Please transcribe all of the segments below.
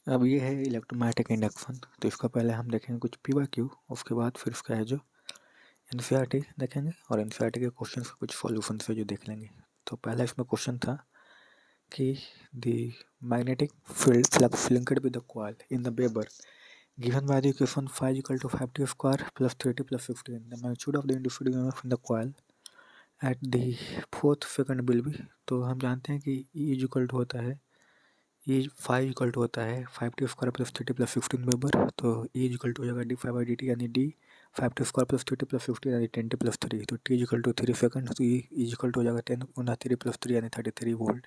अब ये है इलेक्ट्रोमैग्नेटिक इंडक्शन। तो इसका पहले हम देखेंगे कुछ पीवाईक्यू, उसके बाद फिर उसका है जो एनसीईआरटी देखेंगे और एनसीईआरटी के क्वेश्चन के कुछ सॉल्यूशन से जो देख लेंगे। तो पहला इसमें क्वेश्चन था कि the magnetic field flux linked with the coil in the weber given by the equation phi is equal to 5t square plus 3t plus 15, the magnitude of the induced EMF in the coil at the fourth second will be। तो हम जानते हैं कि E is equal to होता है ई five equal to होता है 5t² plus 3t plus 15 weber. तो ई इक्वल टू हो जाएगा d5/dt यानी d 5t² plus 3t plus 15 यानी 10t प्लस 3। तो t इक्वल टू 3 सेकंड, तो ई इक्वल टू हो जाएगा 10 गुना 3 प्लस 3 यानी 33 वोल्ट।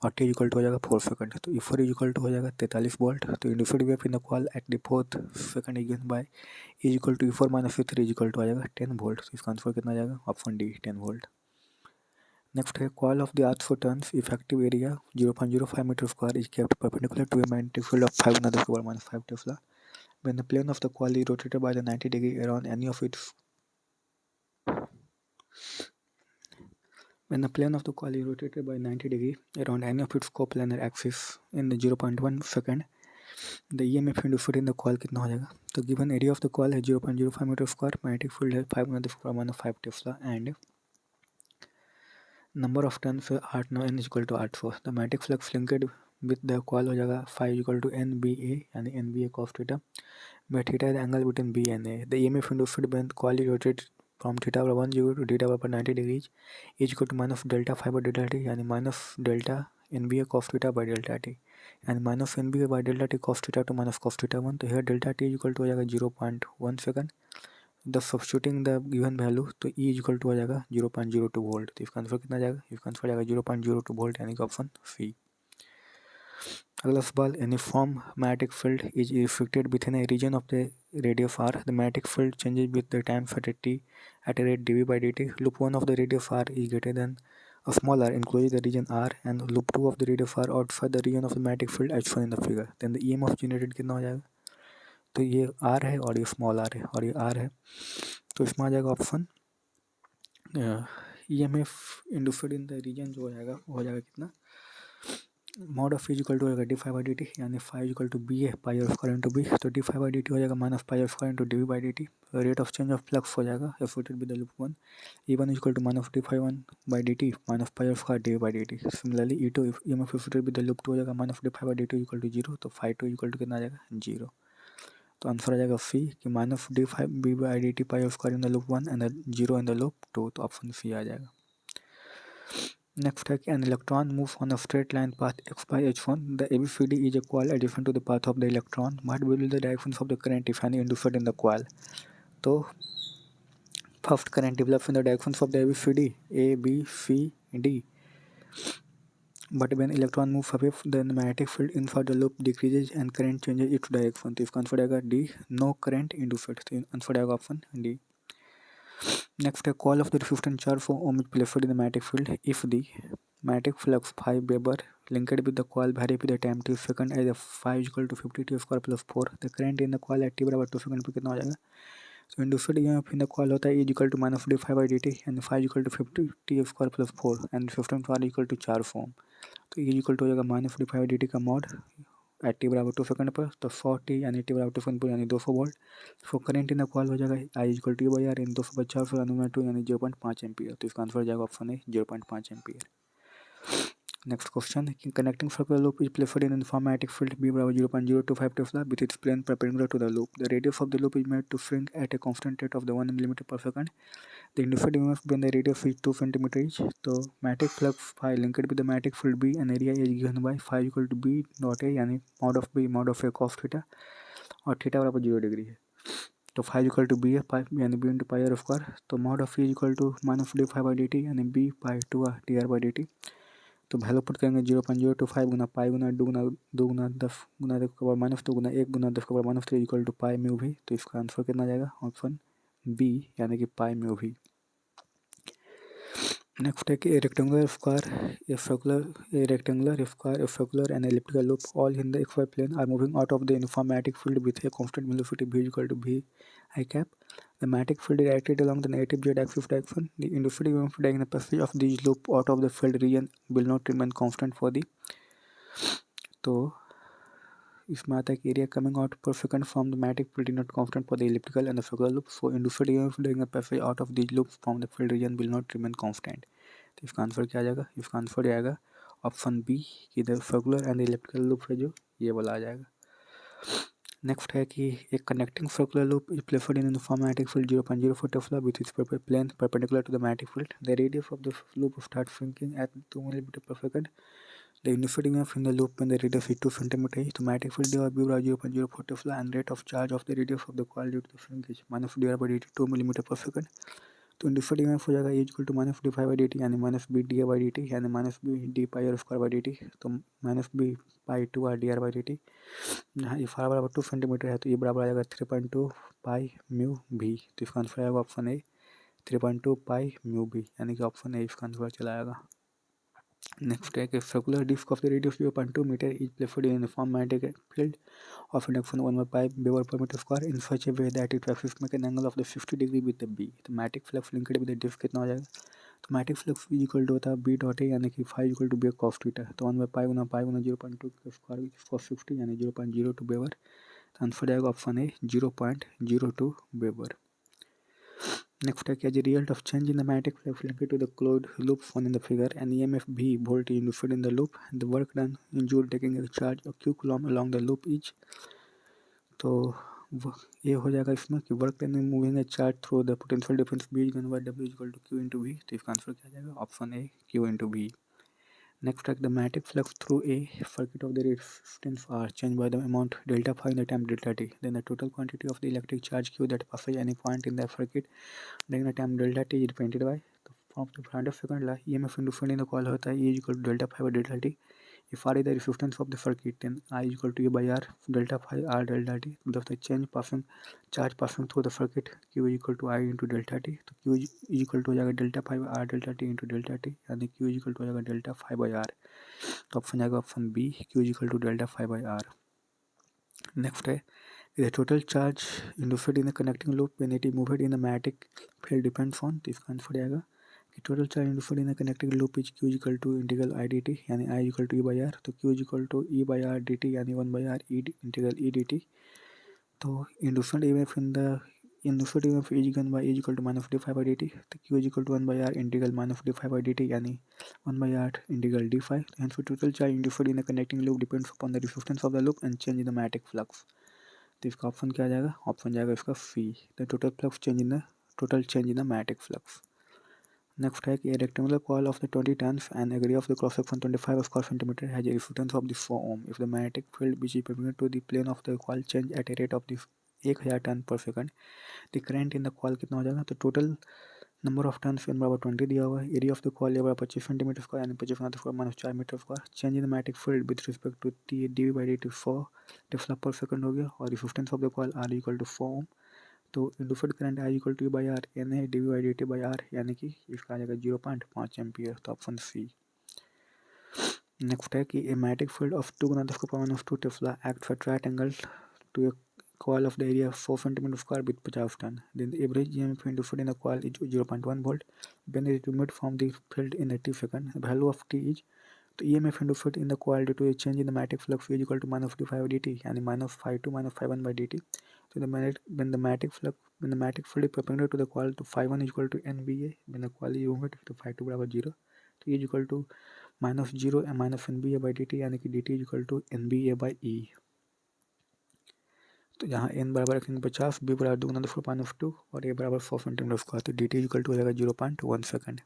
और t इक्वल टू हो जाएगा 4 सेकंड, तो ई फोर इक्वल टू हो जाएगा 43 वोल्ट। तो induced EMF in the coil at the fourth second given by E equal to E four minus E three equal to आ जाएगा 10 वोल्ट। तो इसका आंसर कितना आ जाएगा? Option D 10 volt. नेक्स्ट है coil of the earth for turns effective area 0.05 metre square is kept perpendicular to a magnetic field of 5 another square minus 5 Tesla when the plane of the coil is rotated by the 90-degree around any of its when the plane of the coil is rotated by 90 degree around any of its coplanar axis in the 0.1 second, the EMF induced in the coil कितना हो जाएगा? तो given area of the coil है 0.05 metre square, magnetic field है 5 another square minus 5 Tesla and number of turns 8 9 n equal to 8 4। The magnetic flux linked with the coil हो जाएगा 5 equal to N B A यानी N B A cos theta by theta is angle between B and A. The EMF induced when coil is rotated from theta बराबर 1 to theta बराबर 90 degrees is equal to minus delta 5 by delta T यानी minus delta N B A cos theta by delta T यानी minus N B A by delta T cos theta two minus cos theta 1। तो here delta T equal to हो जाएगा 0.1 second. The substituting the given value, तो E equal to हो जाएगा 0.02 volt. तो इसका answer कितना आ जाएगा? इसका आंसर आ जाएगा 0.02 वोल्ट यानी कि ऑप्शन सी। अगला सवाल, uniform magnetic field is reflected within a region of the radius R. The magnetic field changes with the time at T at a rate dv/dt. Loop 1 of the radius r is greater than a small r enclosing the region r and loop 2 of the radius r outside the region of the magnetic field as shown in the figure. Then the EMF generated कितना हो जाएगा? तो ये are है और ये small are है और ये आर है, तो इसमें आ जाएगा option E M F induced in the region जो हो जाएगा वो हो जाएगा कितना? Mod of is equal to हो जाएगा d5/dt यानी 5 इक्वल टू बी है pi R square into B. तो d5/dt हो जाएगा minus pi R square into dv/dt। Rate of change of flux हो जाएगा afforded with the loop 1 e1 equal to minus d5/1/dt minus pi R square dv/dt। Similarly ई2 EMF afforded with the loop 2 हो जाएगा minus d5/dt equal to 0। तो 5 2 equal to कितना आ जाएगा? 0। तो आंसर आ जाएगा सी कि minus d5b/dt pi R square in the loop 1 and 0 in the loop 2। तो ऑप्शन सी आ जाएगा। नेक्स्ट है कि an electron move on a straight line path x by h1, the ABCD is a coil adjacent to the path of the electron. What will be the directions of the current if any induced in the coil? तो first current develops in the directions of the ABCD A B C D, but when electron moves away the magnetic field inside the loop decreases and current changes its direction. तो इसका answer आएगा D, no current induced. तो answer आएगा option D. Next, a coil of the resistance charge for ohm is placed in the magnetic field. If the magnetic flux 5 Weber linked with the coil vary with the time t second as a 5 equal to 50 t square plus 4, the current in the coil at t बराबर 2 second पे कितना हो जाएगा? तो induced EMF in the coil होता है equal to minus d5/dt and 5 equal to 50 t square plus 4 and 15 r equal to 4 form. तो ये इक्वल टू हो जाएगा माइनस d5/dt का मॉड एट टी बराबर 2 सेकंड पर, तो 100 टी यानी टी बराबर 2 सेकंड पर यानी 200 volt. So current in the coil हो जाएगा I equal to by R in 250 यानी 2 यानी 0.5 एम्पियर। तो इसका आंसर हो जाएगा ऑप्शन है 0.5 ampere. Next question, connecting circular loop is placed in uniform magnetic field B बराबर 0.025 tesla with its plane perpendicular to the loop. The radius of the loop is made to shrink at a constant rate of the 1 millimeter per second. The induced EMF when the radius is 2 centimeter each. तो magnetic flux phi linked with the magnetic field B and area is given by phi equal to B dot A यानी mod of B mod of A cos theta और theta बराबर 0 degree है। तो five equal to B है pi यानी B into pi R square. तो mod of E equal to minus d5/dt यानी B पाई 2 dr/dt। तो वैल्यू पुट करेंगे 0.025 गुना पाई गुना 2 गुना 2 गुना 10 गुना 10 के पावर माइनस 2 गुना 1 गुना 10 के power minus 3 equal to pi mu भी। तो इसका आंसर कितना आ जाएगा? ऑप्शन बी यानी कि पाई म्यू भी। नेक्स्ट है कि a rectangular square, a circular, a rectangular square, a circular and elliptical loop all in the xy plane are moving out of the uniform magnetic field with a constant velocity v equal to v I cap. The magnetic field is directed along the negative z axis direction. The induced EMF during the passage of these loop out of the field region will not remain constant for the। तो इसमें आता है कि area coming out पर second from the magnetic field is not constant for the elliptical and the circular loop, so induced EMF during the passage out of these loops from the field region will not remain constant. तो इसका answer क्या आ जाएगा? इसका answer आएगा option B कि the circular and elliptical loop है जो ये वाला आ जाएगा। नेक्स्ट है कि एक connecting circular loop is placed in uniform magnetic field 0.04 tesla with its plane perpendicular to the magnetic field. The radius of the loop start shrinking at 2 millimeter per second. The initial EMF in the loop when the radius is 2 centimeter is the magnetic field divided by 0.04 Tesla and rate of charge of the radius of the coil due to the shrinkage minus divided by dt 2 millimeter per second. तो induction EMF हो जाएगा is equal to minus D phi by D T यानी minus B D by D T यानी minus B D pi R square by D T, तो minus B pi two R D R by D T. यहाँ ये फार बराबर 2 centimetre है तो ये बराबर आ जाएगा 3.2 पाई म्यू भी, तो इसका आंसर आएगा ऑप्शन ए 3.2 पाई म्यू भी, यानी कि ऑप्शन ए इसका आंसर चला आएगा। Next है कि circular disk of the radius 0.2 meter is placed in uniform magnetic field of induction 1 by pi Weber per meter square in such a way that it axis make an angle of the 60 degree with the B। तो magnetic flux linked with the disc कितना हो जाएगा? तो magnetic flux equal to होता है B dot A यानी कि five equal to B cos theta, तो 1 by पाई गुना 0.2 का स्क्वायर कॉस 60 यानी 0.02 वेबर। तो आंसर आएगा ऑप्शन ए 0.02 वेबर। Next है कि as a result of change in the magnetic flux linked to the closed loop shown in the figure, an EMF V voltage induced in the loop, the work done in joule taking a charge of q coulomb along the loop is, तो ये हो जाएगा इसमें कि work done in moving a charge through the potential difference B given by W equal to Q into V, तो इसका answer क्या आ जाएगा? Option A Q into V। Next, the magnetic flux through a circuit of the resistance R changed by the amount delta phi in the time delta t. Then the total quantity of the electric charge Q that passes any point in the circuit during the time delta t is represented by, तो from the point of second law EMF induced in the coil होता है E equal to delta phi by delta t. If R is the resistance of the circuit, then I is equal to E by R delta phi R delta t. Thus the charge passing through the circuit Q is equal to I into delta t. तो Q is equal to हो जाएगा delta phi by R delta t into delta t, यानी Q is equal to हो जाएगा delta phi by R। तो option आएगा option B Q is equal to delta phi by R। Next है the total charge induced in the connecting loop when it is moved in the magnetic field depends on, तो इसका answer आएगा कि total charge induced in the connecting loop is Q is equal to integral I dt यानी I is equal to E by R, तो Q is equal to E by R dt यानी 1 by R E integral E dt। तो induced EMF in the induced EMF is given by E is equal to minus d phi by dt, तो Q is equal to 1 by R integral minus d phi by dt यानी 1 by R integral d phi। Hence the total charge induced in the connecting loop depends upon the resistance of the loop and change in the magnetic flux। तो इसका option क्या आ जाएगा? Option जाएगा इसका C the total flux change in the total change in the magnetic flux. Next है कि rectangular coil of the 20 turns and area of the cross section 25 square centimetre has a resistance of the 4 ohm if the magnetic field which is perpendicular to the plane of the coil change at a rate of the 1000 turn per second, the current in the coil कितना हो जाएगा? तो total number of turns N बराबर 20 दिया हुआ है, area of the coil ये बराबर 25 सेंटीमीटर स्क्वायर यानी 25 square minus 4 metre square, change in the magnetic field with respect to T D by D T 4 tesla per second हो गया, और resistance of the coil R equal to 4 ohm. तो induced current I equal to by R N है D by D T by R, यानी कि इसका आ जाएगा 0.5 ampere, तो ऑप्शन सी। नेक्स्ट है कि a magnetic field of 2 × 10⁻² tesla acts at right angle to a coil of the area 4 cm square with 50 turn. Then the average EMF induced in the coil is 0.1 volt. When it is removed from the field in 80 seconds, the value of T is, तो EMF induced in the coil due to a change in the magnetic flux is equal to minus d5 dt यानी minus phi2 minus phi1 by dt। So when the magnetic field is perpendicular to the coil, तो phi1 is equal to NBA, when the coil is removed तो phi2 बराबर 0, तो ये is equal to minus 0 and minus NBA by dt यानी कि dt is equal to NBA by E। तो यहाँ n बराबर रखेंगे 50, b बराबर 2 × 10⁻², और a बराबर 4 सेंटीमीटर स्क्वायर, तो dt इक्वल टू हो जाएगा 0.1 सेकंड।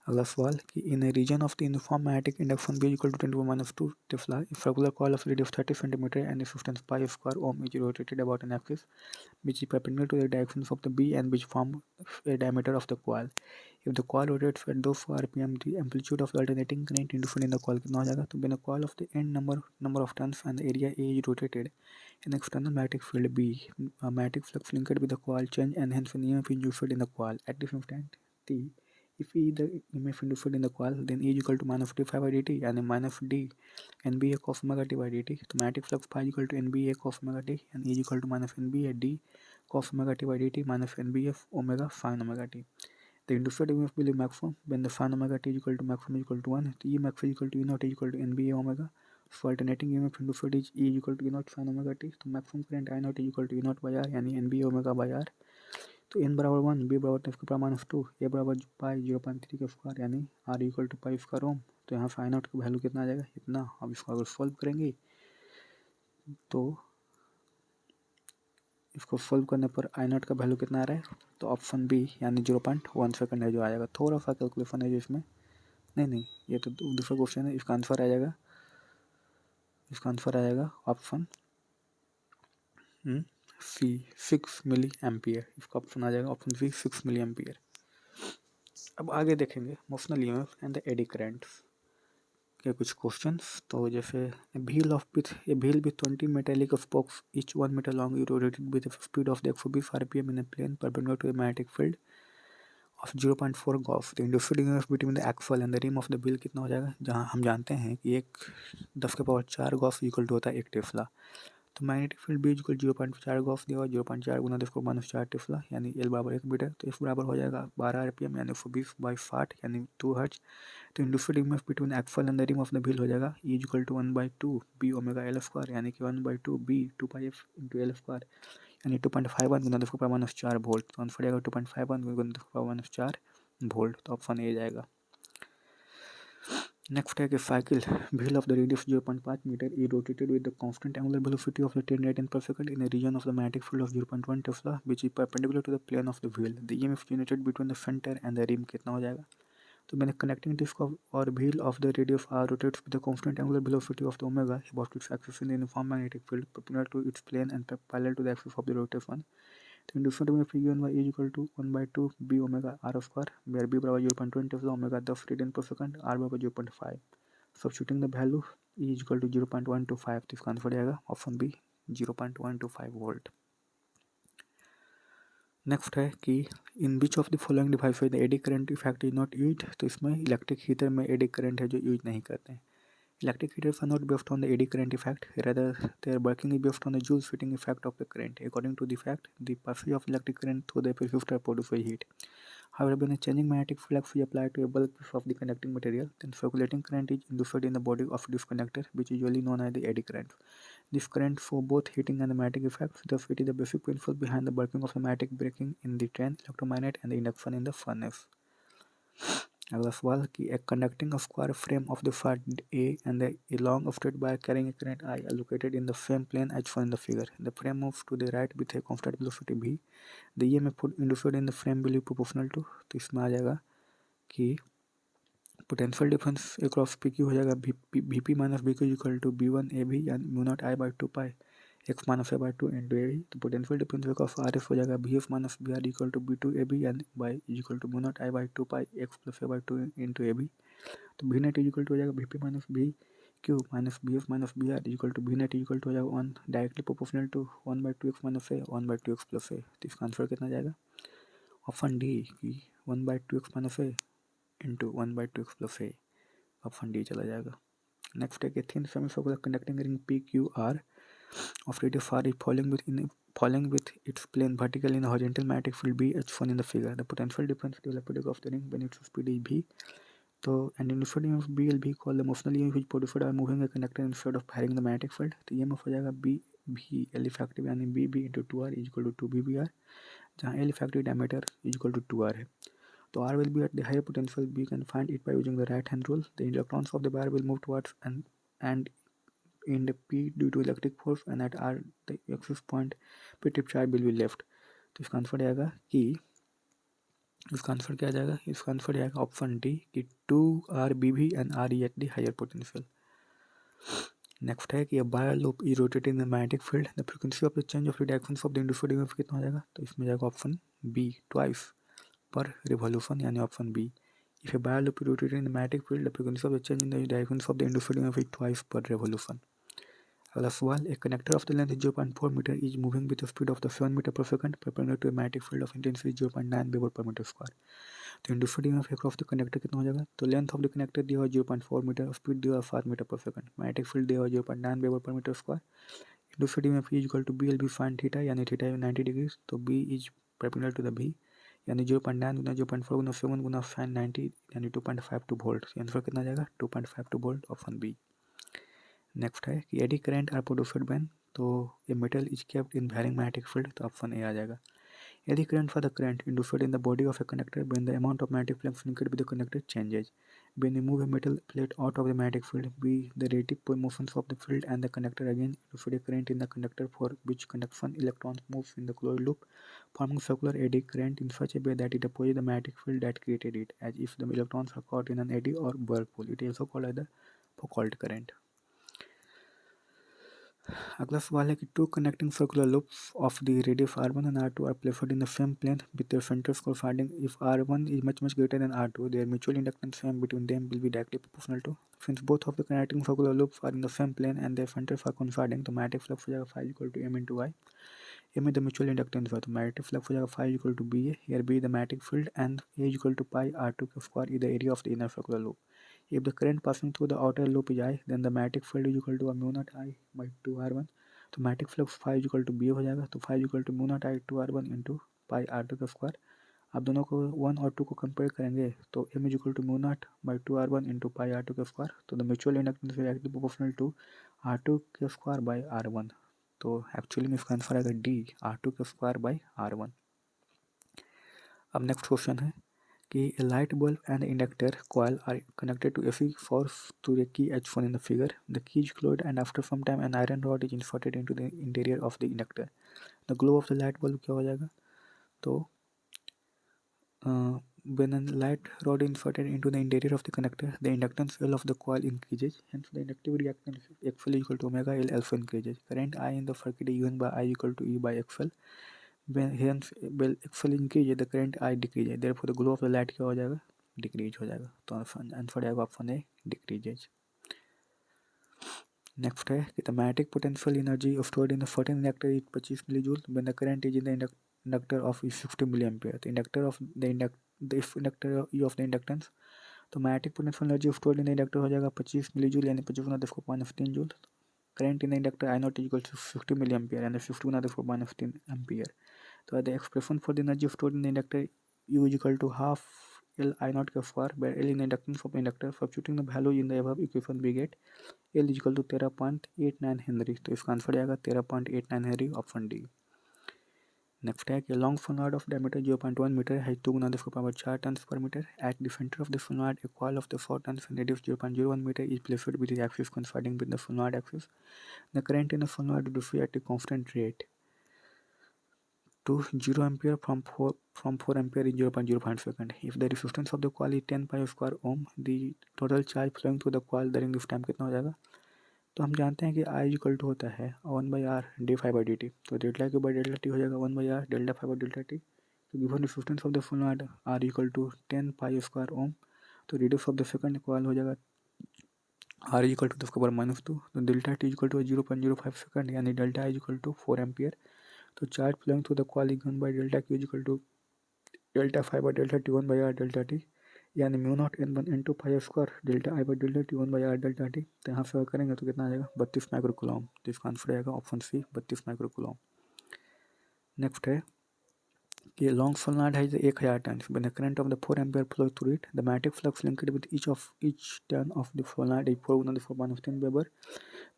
अगला सवाल कि in a region of the uniform magnetic induction B equal to 10⁻² tesla if circular coil of radius 30 centimetre and resistance pi square ohm is rotated about an axis which is perpendicular to the directions of the B and which form a diameter of the coil. If the coil rotates at 2 rpm, the amplitude of the alternating current induced in the coil कितना हो जाएगा? तो when the coil of the end number of turns and the area A is rotated, an external magnetic field B, a magnetic flux linked with the coil change and hence an EMF induced in the coil at this instant T. If E the EMF induced in the coil, then E is equal to minus d phi by dt and minus d NBA cos omega t by dt. तो magnetic flux phi is equal to NBA cos omega t and E is equal to minus NBA d cos omega t by dt minus NBA omega sin omega t. The induced EMF will be maximum when the sin omega t is equal to maximum is equal to 1. The E max is equal to E naught is equal to NBA omega. So alternating EMF induced is E equal to E naught sin omega t. तो maximum current I naught is equal to E naught by R यानी NB omega by R. तो n बराबर 1, b बराबर 10 का power minus 2, a बराबर पाई 0.3 का square यानी r equal to pi square ohm. तो यहाँ से I naught की वैल्यू कितना आ जाएगा, इतना. अब इसको अगर सॉल्व करेंगे तो इसको सॉल्व करने पर I naught का वैल्यू कितना आ रहा है, तो ऑप्शन बी यानी 0.1 सेकंड है जो आ जाएगा. थोड़ा सा कैलकुलेशन है जो इसमें, नहीं ये तो दूसरा क्वेश्चन है. इसका आंसर आ जाएगा ऑप्शन सी 6 मिली एम्पियर. इसका ऑप्शन आ जाएगा ऑप्शन सी 6 मिली एम्पियर. अब आगे देखेंगे motional EMF and the eddy currents के कुछ क्वेश्चंस. तो जैसे wheel with 20 metallic spokes each 1 metre long rotated with speed of 120 RPM in a plane perpendicular to the magnetic field of 0.4 gauss. The induced EMF between the axle and the rim of the wheel कितना हो जाएगा, जहाँ हम जानते हैं कि एक 10 के पावर 4 गॉस इक्वल टू होता है 1 टेस्ला. तो magnetic field B equal 0.4 gauss दिया, 0.4 गुना 10⁻⁴ टेस्ला यानी एल बराबर 1 मीटर. तो इस बराबर हो जाएगा 12 आरपीएम यानी 120/60 यानी 2 हर्ट्ज. तो induced EMF between axle and the rim of the wheel हो जाएगा E equal to 1/2 B omega L square यानी कि 1/2 B 2πf into L square यानी 2.51 गुना 10⁻⁴ वोल्ट. तो आंसर आएगा 2.51 गुना 10⁻⁴ वोल्ट. तो ऑप्शन ए जाएगा. नेक्स्ट है कि cycle wheel of the radius 0.5 metre is rotated with the constant angular velocity of the 10 radian per second in a region of the magnetic field of 0.1 Tesla which is perpendicular to the plane of the wheel. The EMF generated between the center and the rim कितना हो जाएगा. तो मैंने connecting disc और wheel of the radius R rotates with the constant angular velocity of the omega about its axis in the uniform magnetic field perpendicular to its plane and parallel to the axis of the rotation. तो induced EMF E1 is equal to 1/2 b omega r square where b बराबर 0.20 tesla omega 10 radian per second r बराबर 0.5. Substituting the value E is equal to 0.125. तो इसका answer आएगा option B 0.125 volt. Next है कि in which of the following device the eddy current effect is not use. तो इसमें electric heater में eddy current है जो यूज नहीं करते हैं. Electric heaters are not based on the eddy current effect, rather their working is based on the Joule fitting effect of the current. According to the fact, the passage of electric current through the resistor produces heat. However, when a changing magnetic flux is applied to a bulk piece of the conducting material, then circulating current is induced in the body of this conductor, which is usually known as the eddy current. This current shows both heating and the magnetic effects, thus it is the basic principle behind the working of the magnetic braking in the train, electromagnet and the induction in the furnace. अगला सवाल कि a conducting square frame of the side A and a long straight wire carrying a current I are located in the same plane as shown in the figure. The frame moves to the right with a constant velocity v. The EMF induced in the frame will be proportional to. तो इसमें आ जाएगा कि potential difference across P Q हो जाएगा V P minus B Q equal to B one A भी यानी mu naught I by 2 pi X minus A by 2 into A भी. तो potential difference across R F हो जाएगा B F minus B R equal to B two A B यानी by equal to mu naught I by 2 pi X plus A by 2 into A B. तो V net equal to हो जाएगा V P minus B Q minus B F minus B R equal to V net equal to हो जाएगा 1 directly proportional to 1/2 X minus A 1/2 X plus A. तो इसका answer कितना जाएगा option D कि 1/2 X minus A into 1/2 X plus A. Option D चला जाएगा. Next है कि thin semicircular conducting ring P Q R of radius r is falling with its plane vertically in a horizontal magnetic field B as shown in the figure. The potential difference developed of the ring when its speed is v. So and induced EMF B will be called the motional EMF which produced by moving a conductor instead of carrying the magnetic field. तो EMF हो जाएगा B V L effective यानी B B into 2R is equal to 2 B B R, जहाँ L effective diameter is equal to 2R है. तो R will be at the higher potential. We can find it by using the right hand rule. The electrons of the wire will move towards and in the P due to electric force and at R the axis point P tip charge will be left. तो इसका answer आएगा कि इसका answer क्या आ जाएगा, इसका answer आएगा ऑप्शन डी कि 2RBV and RE at the higher potential. Next है कि a wire loop is rotated in the magnetic field. The frequency of the change of reactions of the induced EMF कितना हो जाएगा. तो इसमें जाएगा option B twice per revolution यानी option B. If a wire loop is rotated in the magnetic field, the frequency of the change in the directions of the induced EMF is twice per revolution. अगला सवाल एक connector of the length 0.4 metre is moving with the speed of the 7 metre per second perpendicular to magnetic field of intensity 0.9 weber per metre square. तो induced EMF across the connector कितना हो जाएगा. तो length of the connector दिया हुआ 0.4 metre, speed दिया हुआ 7 metre per second, magnetic field दिया हुआ 0.9 weber per metre square. Induced EMF is equal to B L B sine theta यानी थीटा 90 डिग्रीज. तो B is perpendicular to the B यानी 0.9 गुना 0.4 गुना 7 गुना sign 90 यानी 2.52 वोल्ट. आंसर कितना जाएगा 2.52 वोल्ट ऑप्शन बी. नेक्स्ट है कि eddy current are produced when, तो a metal is kept in varying magnetic field, तो ऑप्शन ए आ जाएगा। Eddy current for the current induced in the body of a conductor when the amount of magnetic flux linked with the conductor changes. When you move a metal plate out of the magnetic field, b the relative motions of the field and the conductor again induce a current in the conductor for which conduction electrons moves in the closed loop, forming circular eddy current in such a way that it opposes the magnetic field that created it, as if the electrons are caught in an eddy or whirlpool. It is also called as the Foucault current. अगला सवाल है कि two connecting circular loops of the radius r1 and r2 are placed in the same plane with their centers corresponding. If r1 is much greater than r2, their mutual inductance sum between them will be directly proportional to. Since both of the connecting circular loops are in the same plane and their centers are coinciding, तो magnetic flux हो जाएगा phi equal to m into I. m is the mutual inductance है, तो magnetic flux हो जाएगा phi equal to ba. Here b is the magnetic field and a is equal to pi r2 square is the area of the inner circular loop. If the current passing through the outer loop is I, then the magnetic field is equal to a mu naught I by 2r1. तो magnetic flux phi equal to B हो जाएगा, तो phi equal to mu naught I two R one into pi R two का square. आप दोनों को one और to को कंपेयर करेंगे तो M is equal to mu naught by two R one into pi R two का square, तो the mutual inductance is actually proportional to R two के स्क्वायर बाई आर वन। तो actually में इसका answer आएगा D, R two के square by R one. अब next question है कि a light bulb and inductor coil are connected to AC source to a key as shown in the figure. The key is closed and after some time an iron rod is inserted into the interior of the inductor. The glow of the light bulb क्या हो जाएगा? तो when a light rod is inserted into the interior of the conductor, the inductance L of the coil increases. Hence, the inductive reactance XL equal to omega L also increases. Current I in the circuit is given by I equal to E by XL. When hence XL increases, the current I decreases. Therefore, the glow of the light क्या हो जाएगा? Decrease हो जाएगा. तो answer आएगा option A, decreases. Next है कि the magnetic potential energy stored in the certain inductor is 25 millijoule when the current is in the inductor of is 50 milliampere. The inductor of the inductor of the inductance, तो magnetic potential energy stored in the inductor हो जाएगा 25 millijoule यानी 25 गुना 10⁻³ joule. Current in the inductor I naught equal to 50 milli ampere यानी 50 गुना 10⁻³ ampere. तो the expression for the energy stored in the inductor U is equal to half L I naught का square by L in the inductance of inductor. Substituting the value in the above equation we get L is equal to 13.89 henry. तो इसका answer आएगा 13.89 Henry, option D. Next है कि long solenoid of diameter 0.1 metre है 2 गुना 10⁻4 turns per metre. At the centre of the solenoid a coil of the 4 turns and radius 0.01 metre is placed with the axis coinciding with the sonoid axis. The current in the sonoid differs at a constant rate to 0 ampere from 4 ampere in 0.05 second. If the resistance of the coil is 10 pi square ohm, the total charge flowing through the coil during this time कितना हो जाएगा? तो हम जानते हैं कि आई equal to होता है 1/r D phi by D T. तो delta Q by delta T हो जाएगा 1/r delta phi by delta T. तो given resistance of the solenoid R equal to 10 pi square ohm. तो radius of the second coil हो जाएगा R equal to 10⁻²। तो delta T equal to 0.05 second यानी delta is equal to 4 ampere. तो charge flowing through the coil is given by delta Q equal to delta phi by delta T 1/r delta T यानी mu naught n1 into pi square delta I by delta T 1/r delta T. तो यहाँ से करेंगे तो कितना आ जाएगा 32 micro coulomb. तो इसका आंसर आएगा option C 32 micro coulomb. Next है कि लॉन्ग सोलेनॉइड है 1000 turns when the current of the 4 ampere flow through it the magnetic flux linked with each turn of the solenoid is 4 गुना 10⁻³ weber.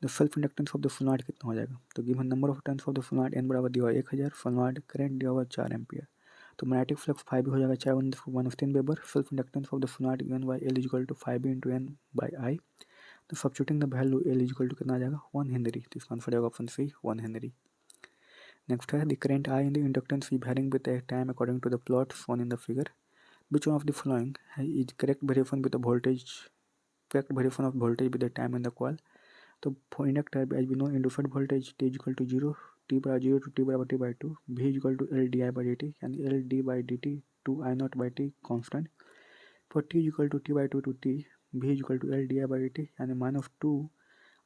The self inductance of the solenoid कितना हो जाएगा? तो given number of turns of the solenoid n बराबर दिया हुआ 1000, solenoid current दिया हुआ 4 एम्पियर। तो मैग्नेटिक फ्लक्स 5 हो जाएगा 4 गुना 10⁻³ weber. Self inductance of the solenoid given by L is equal to 5 into n by I. तो substituting the value L is equal to कितना आ जाएगा 1 हेनरी। तो इसका आंसर आएगा ऑप्शन सी 1 हेनरी। नेक्स्ट है the current I in the inductance is varying with the time according to the plot shown in the figure. Which one of the following is correct variation with the voltage, correct variation of voltage with the time in the coil. तो for inductor as we know induced voltage T is equal to 0, T बराबर 0 to T बराबर T/2, V is equal to L D I by D T यानी L D by D T to I naught by T constant. For T is equal to T/2 to T, V is equal to L D I by D T यानी -2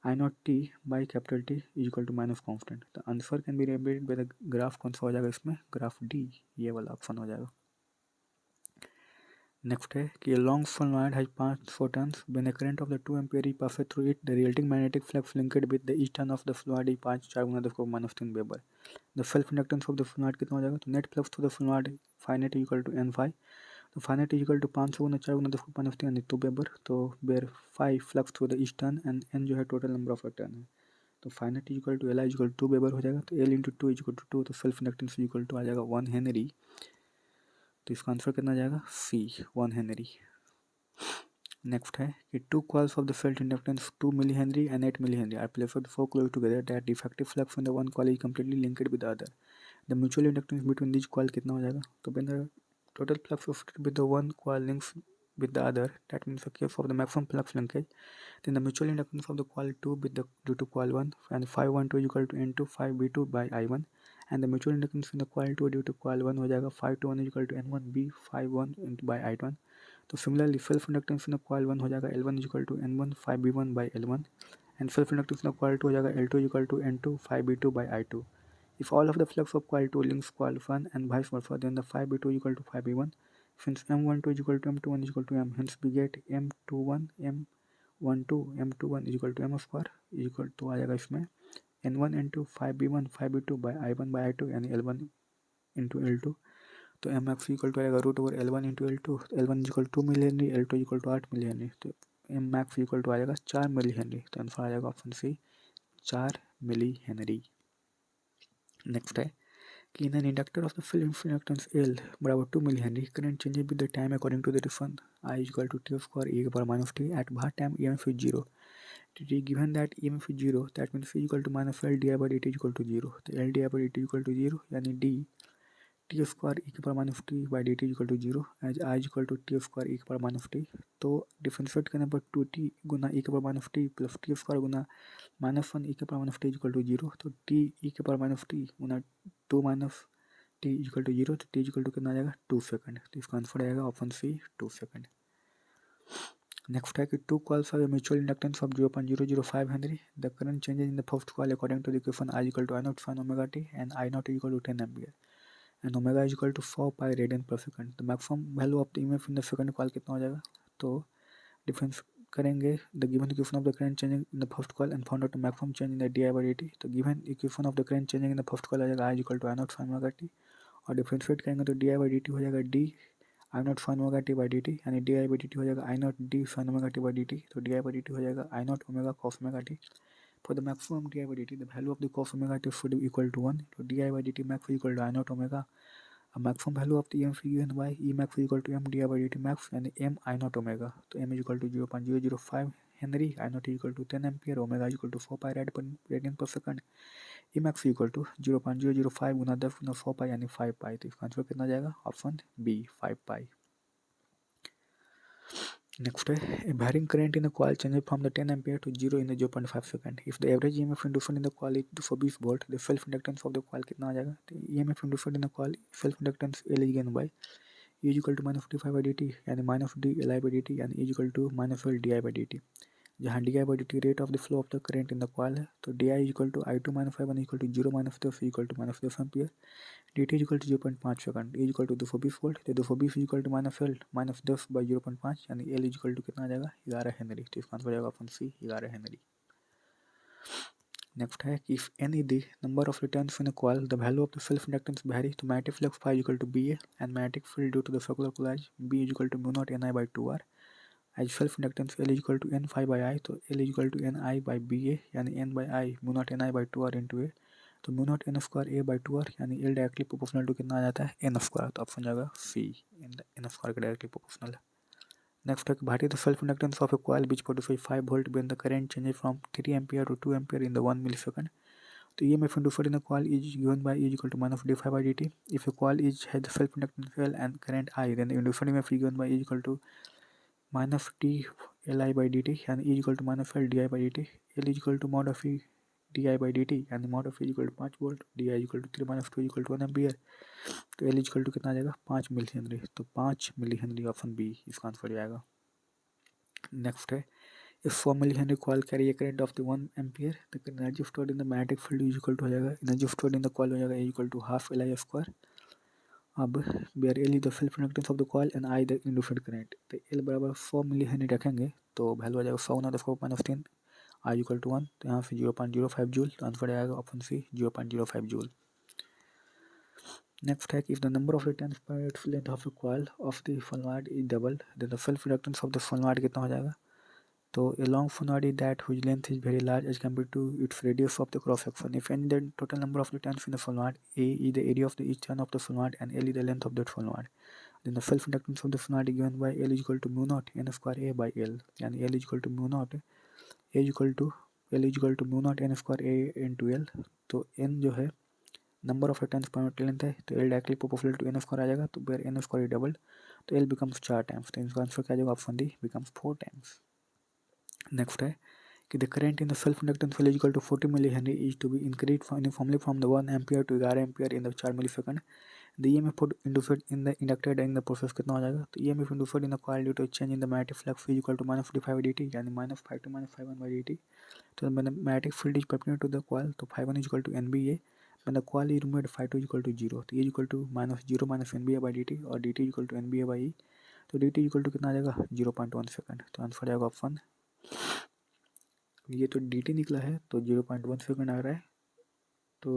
I naught T by capital T is equal to minus constant। तो answer can be represented by the graph. कौन सा हो जाएगा इसमें? Graph D, ये वाला option हो जाएगा। नेक्स्ट है कि long solenoid has 500 turns when the current of the 2 ampere is pass through it the resulting magnetic flux linked with the each turn of the solenoid is 4 गुना 10⁻³ weber. The self inductance of the solenoid कितना हो जाएगा? तो net flux through the solenoid phi net equal to n phi. Phi net equal to 500 गुना 4 गुना 10 को -3 यानी 2 weber. तो where 5 flux through the each turn and N जो है टोटल नंबर ऑफ टर्न है। तो phi net equal to L equal 2 weber हो जाएगा। तो एल इंटू 2 इजिकल टू 2, तो सेल्फ इंडक्टेंस इजिकल टू आ जाएगा 1 हेनरी। तो इसका आंसर कितना आ जाएगा सी 1 हेनरी। नेक्स्ट है कि 2 coils of the self inductance 2 milli henry and 8 milli henry are placed so close together that the effective flux on the one coil is completely linked with the other. The mutual inductance between these coil कितना हो जाएगा? तो when the total flux of with the one coil links with the other, that means the case of the maximum flux linkage, then the mutual inductance of the coil 2 with the due to coil 1 and phi 1 2 is equal to N2 phi B2 by I1, and the mutual inductance in the coil 2 due to coil 1 हो जाएगा phi 2 1 is equal to N1 B phi 1 by I1. तो similarly self inductance in coil 1 हो जाएगा L1 equal to N1 phi B1 by L1, and self inductance in coil 2 हो जाएगा L2 equal to N2 phi B2 by I2. If all of the flux of coil 2 links coil 1 and vice versa, then the phi B2 equal to phi B1. Since M12 is equal to M21 is equal to M, hence we get M21 M12 M21 is equal to M square is equal to आ जाएगा इसमें N1 N2 phi B1 phi B2 by I1 by I2 यानी L1 into L2. तो M max equal to आएगा root over L1 into L2, L1 equal to milli henry, L2 equal to 8 milli henry. तो M max equal to आ जाएगा 4 milli henry. तो answer आ जाएगा option C 4 milli henry. Next है कि in an inductor of the film inductance L बराबर 2 milli henry, current changes with the time according to the difference I equal to T square e power minus T at बाहर time EMF is 0. Given that EMF is 0, that means C equal to minus L di by dt equal to 0. तो L di by dt equal to 0 यानी D T square e के power minus t by D t equal to 0 as I equal to T square e के power minus t. तो differentiate करने पर 2t गुना e के power minus t plus t square गुना -1 e के power minus t equal to 0। तो t e के पावर माइनस टी गुना 2 माइनस टी इक्वल टू 0। तो टी इक्वल टू कितना आ जाएगा 2 सेकंड। तो इसका आंसर आएगा ऑप्शन सी 2 सेकंड। नेक्स्ट है कि 2 coils have a mutual inductance of 0.005 henry. The current changes in the first coil according to the equation I equal to I naught sin omega T and I naught equal to 10 ampere and omega is equal to 4 pi radian per second. तो maximum value of the EMF in the second coil कितना हो जाएगा? तो difference करेंगे the given equation of the current changing in the first coil and found out the maximum change in the d I by D T. तो given equation of the current changing in the first coil आ जाएगा I equal to I naught sine omega t, और differentiate करेंगे तो d I by D t हो जाएगा d I naught sine omega t by D T, यानी d I by D t हो जाएगा I naught D sign omega t by D T. तो d I by D t हो जाएगा I naught omega cos omega t. For the maximum di by dt, the value of the cos omega t should be equal to 1. So di by dt max is equal to I naught omega. A maximum value of the EMF given by E max is equal to M di by dt max and M I naught omega. So M is equal to 0.005 Henry, I naught is equal to 10 ampere, omega is equal to 4 pi radian per second. E max is equal to 0.005 गुना 10 गुना 4 pi यानी 5 pi. तो इसका answer कितना जाएगा? Option B 5 pi. Next, a varying current in a coil changes from the 10 ampere to 0 in the 0.5 second. If the average EMF induced in the coil is 220 volt, the self inductance of the coil कितना आ जाएगा? तो EMF induced in the coil self inductance L is given by E is equal to minus d phi by dt यानी minus d Li by dt यानी E is equal to minus L di by dt, जहाँ di by dt rate of the flow of the current in the coil है। तो di is equal to I2 minus I1 equal to 0 minus 10 equal to minus 10 ampere, dt is equal to 0.5 second, E is equal to 220 volt. तो 220 is equal to minus L minus 10 by 0.5 यानी L is equal to कितना आ जाएगा 11 Henry. तो इसका answer हो जाएगा option सी 11 Henry. Next है कि if n is the number of returns in a coil, the value of the self inductance varies. तो magnetic flux phi is equal to BA and magnetic field due to the circular coilage B is equal to mu naught Ni by 2R, as self inductance L is equal to N phi by I, तो L is equal to Ni by BA यानी N by I mu naught Ni by 2R into A। तो mu naught N square A by 2R यानी L directly proportional to कितना आ जाता है N square. तो option जाएगा C N square के directly proportional है। नेक्स्ट है भारी the self inductance of a coil which produces 5 volt when the current changes from 3 ampere to 2 ampere in the 1 millisecond. तो EMF induced in a coil is given by E is equal to minus d phi by dt. If a coil is has the self inductance L and current I, then the induced EMF is given by E is equal to minus t Li by dt and E is equal to minus L di by dt. L is equal to mod of E di by dt and mod of E is equal to 5 volt, di is equal to 3 minus 2 is equal to 1 ampere. तो L is equal to कितना आ जाएगा 5 milli henry. तो 5 milli henry option B इसका answer जाएगा। Next है if 4 millihenry coil carry a current of the 1 ampere, the energy stored in the magnetic field is equal to हो जाएगा energy stored in the coil हो जाएगा equal to half Li square। अब where L is the self inductance of the coil and I the induced current, तो L बराबर 4 मिलीहेनरी रखेंगे तो value आ जाएगा 100 गुना 10⁻³ I इक्वल टू 1, तो यहाँ से 0.05 जूल। तो आंसर आएगा option C 0.05 joule. Next hack, if the number of returns per its length of a coil of the solenoid is doubled, then the self reluctance of the solenoid कितना हो जाएगा? तो a long solenoid is that whose length is very large as compared to its radius of the cross section. If n the total number of returns in the solenoid, A is the area of the each turn of the solenoid and L is the length of that solenoid, then the self inductance of the solenoid is given by L is equal to mu naught n square A by L, and L is equal to mu naught A is equal to L is equal to mu naught n square A into L. तो n जो है number of returns per unit length है, तो L directly proportional to n square आ जाएगा, तो where n square double, तो L becomes 4 times, तो इसका आंसर क्या आ जाएगा? Option D becomes 4 times. Next है कि the current in the self inductance cell is equal to 40 milli henry is to be increase uniformly from the 1 ampere to 11 ampere in the 4 milli second. The EMF induced in the inductor during the process कितना हो जाएगा? तो EMF induced in the coil due to change in the magnetic flux is equal to -45 dt, यानी -5 to -5 by dt. तो the magnetic field is perpendicular to the coil, तो phi 1 is equal to NBA. when the coil is removed, phi 2 is equal to 0, तो ये is equal to -0 minus NBA by dt, और dt is equal to NBA by E. तो dt is equal to कितना आ जाएगा? 0.1 second. तो answer आएगा option, ये तो dt निकला है तो 0.1 सेकंड आ रहा है, तो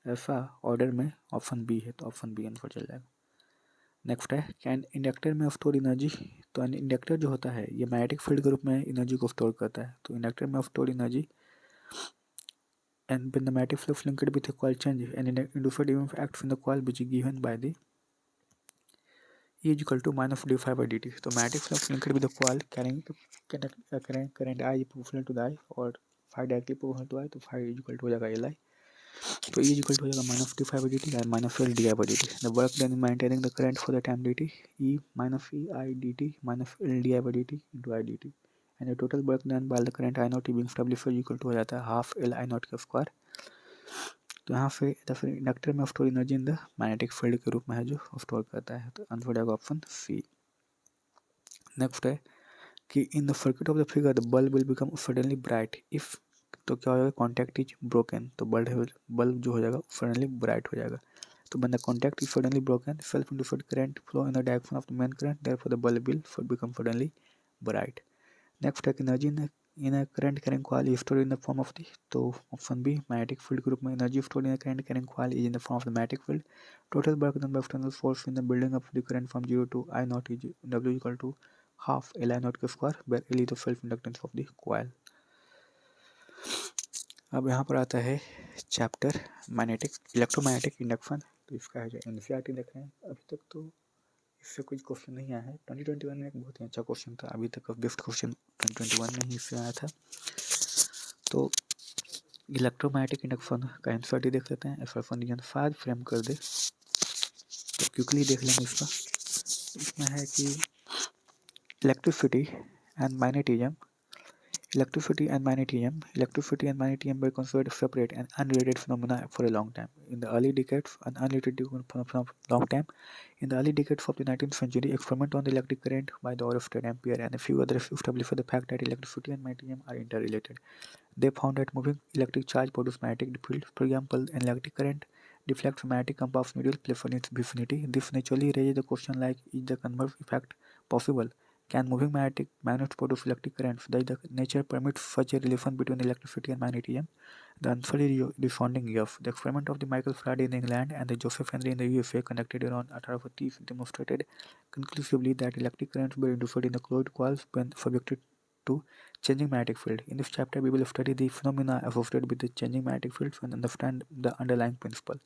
ऐसा ऑर्डर में ऑप्शन बी है, तो ऑप्शन बी आंसर चल जाएगा. नेक्स्ट है, कैन इंडक्टर में स्टोर एनर्जी. तो इंडक्टर जो होता है ये मैग्नेटिक फील्ड के रूप में एनर्जी को स्टोर करता है. तो इंडक्टर में store energy and when the magnetic flux linked with a coil change and induced EMF acts in the coil which is given by the E is equal to minus d5 by dt. तो magnetic flux linked with the coil carrying current I is proportional to the I और phi directly proportional to I, तो phi is equal to हो जाएगा Li, तो E is equal to हो जाएगा minus d5 by dt and minus L di by dt. The work done in maintaining the current for the time dt, E minus E I dt minus L di by dt into I dt, and the total work done by the current I naught being established is equal to हो जाता है half L I naught का square. तो यहाँ पे फिर inductor में store energy in the magnetic field के रूप में है जो स्टोर करता है, तो आंसर हो जाएगा ऑप्शन सी. नेक्स्ट है कि in the circuit of the figure the bulb will become suddenly bright if, तो क्या हो जाएगा? कॉन्टैक्ट इज ब्रोकन, तो बल्ब जो हो जाएगा सडनली ब्राइट हो जाएगा. तो when the contact is suddenly broken, self-induced current flow in the direction of the main current, therefore the bulb will become suddenly bright. Next है energy in a current carrying coil is stored in the form of the, तो option B magnetic field के रूप में energy stored in the current carrying coil is in the form of the magnetic field. Total work done by external force in the building of the current from 0 to I naught is W equal to half L I naught के square, where L is the self inductance of the coil. अब यहाँ पर आता है chapter magnetic electromagnetic induction. तो इसका है जो एनसीईआरटी देख रहे हैं, अभी तक तो इससे कोई क्वेश्चन नहीं आया है. 2021 में एक बहुत ही अच्छा क्वेश्चन था, अभी तक का बेस्ट क्वेश्चन 2021 में ही इससे आया था. तो इलेक्ट्रोमैग्नेटिक इंडक्शन का एनसीईआरटी देख लेते हैं. एफ रीजन 5 फ्रेम कर दे तो क्विकली देख लेंगे इसका. इसमें है कि electricity and magnetism were considered separate and unrelated phenomena for a long time. In the early decades of the 19th century, experiment on the electric current by the Ørsted, Ampere, and a few others established the fact that electricity and magnetism are interrelated. They found that moving electric charge produces magnetic field. For example, an electric current deflects magnetic compass needle placed in its vicinity. This naturally raises the question like, is the converse effect possible? Can moving magnets produce electric currents? Does the nature permit such a relation between electricity and magnetism? The answer is resounding yes. The experiment of the Michael Faraday in England and the Joseph Henry in the USA conducted around 1840 demonstrated conclusively that electric currents were induced in the closed coils when subjected to changing magnetic field. In this chapter, we will study the phenomena associated with the changing magnetic fields and understand the underlying principle.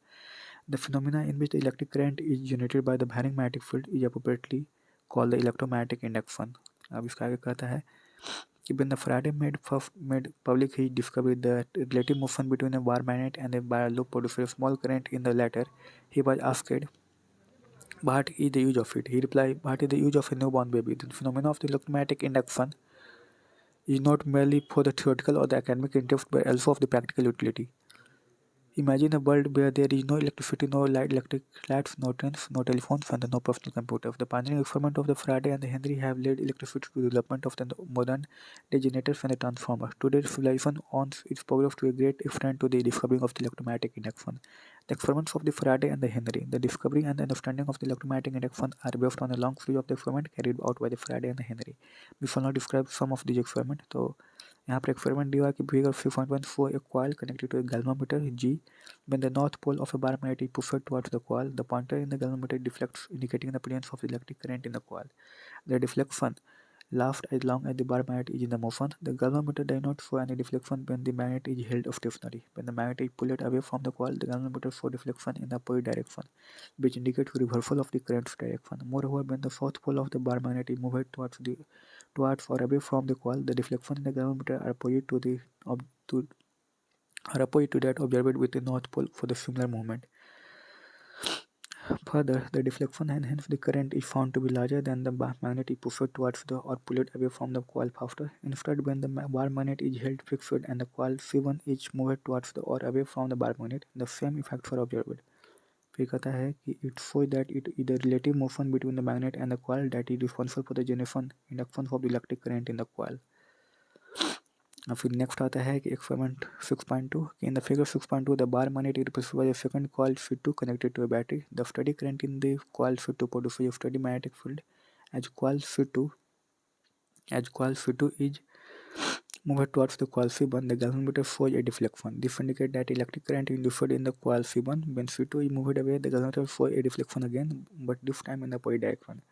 The phenomena in which the electric current is generated by the varying magnetic field is appropriately called the electromagnetic induction. अब इसका आगे कहता है कि when the Faraday made public his discovery that relative motion between a bar magnet and a bar loop produces a small current in the latter, he was asked, what is the use of it? He replied, what is the use of a newborn baby? The phenomenon of the electromagnetic induction is not merely for the theoretical or the academic interest but also of the practical utility. Imagine a world where there is no electricity, no electric lights, no trains, no telephones, and no personal computers. The pioneering experiment of the Faraday and the Henry have led electricity to the development of the modern generators and the transformers. Today, civilization owes its progress to a great extent to the discovery of the electromagnetic induction. The experiments of the Faraday and the Henry, the discovery and the understanding of the electromagnetic induction are based on a long series of the experiments carried out by the Faraday and the Henry. We shall now describe some of these experiments. तो यहाँ पर experiment दिया कि figure 6.1 show a coil connected to a galvanometer G. When the north pole of a bar magnet is pushed towards the coil, the pointer in the galvanometer deflects, indicating the presence of electric current in the coil. The deflection lasts as long as the bar magnet is in the motion. The galvanometer does not show any deflection when the magnet is held stationary. When the magnet is pulled away from the coil, the galvanometer shows deflection in the opposite direction, which indicates reversal of the current's direction. Moreover, when the south pole of the bar magnet is moved towards or away from the coil, the deflection in the galvanometer are opposite to that observed with the north pole for the similar movement. Further, the deflection and hence the current is found to be larger than the bar magnet is pushed towards or pulled away from the coil faster. Instead, when the bar magnet is held fixed and the coil C1 is moved towards or away from the bar magnet, the same effects are observed. फिर कहता है कि it shows that it is the relative motion between the magnet and the coil that is responsible for the generation induction of the electric current in the coil. और फिर next आता है कि experiment 6.2 in the figure 6.2 the bar magnet is represented by a second coil C2 connected to a battery. The steady current in the coil C2 produces a steady magnetic field as coil C2 is moved towards the coil C1. The galvanometer shows a deflection. This indicates that electric current is induced in the coil C1. When C2 is moved away, the galvanometer shows a deflection again, but this time in the opposite direction.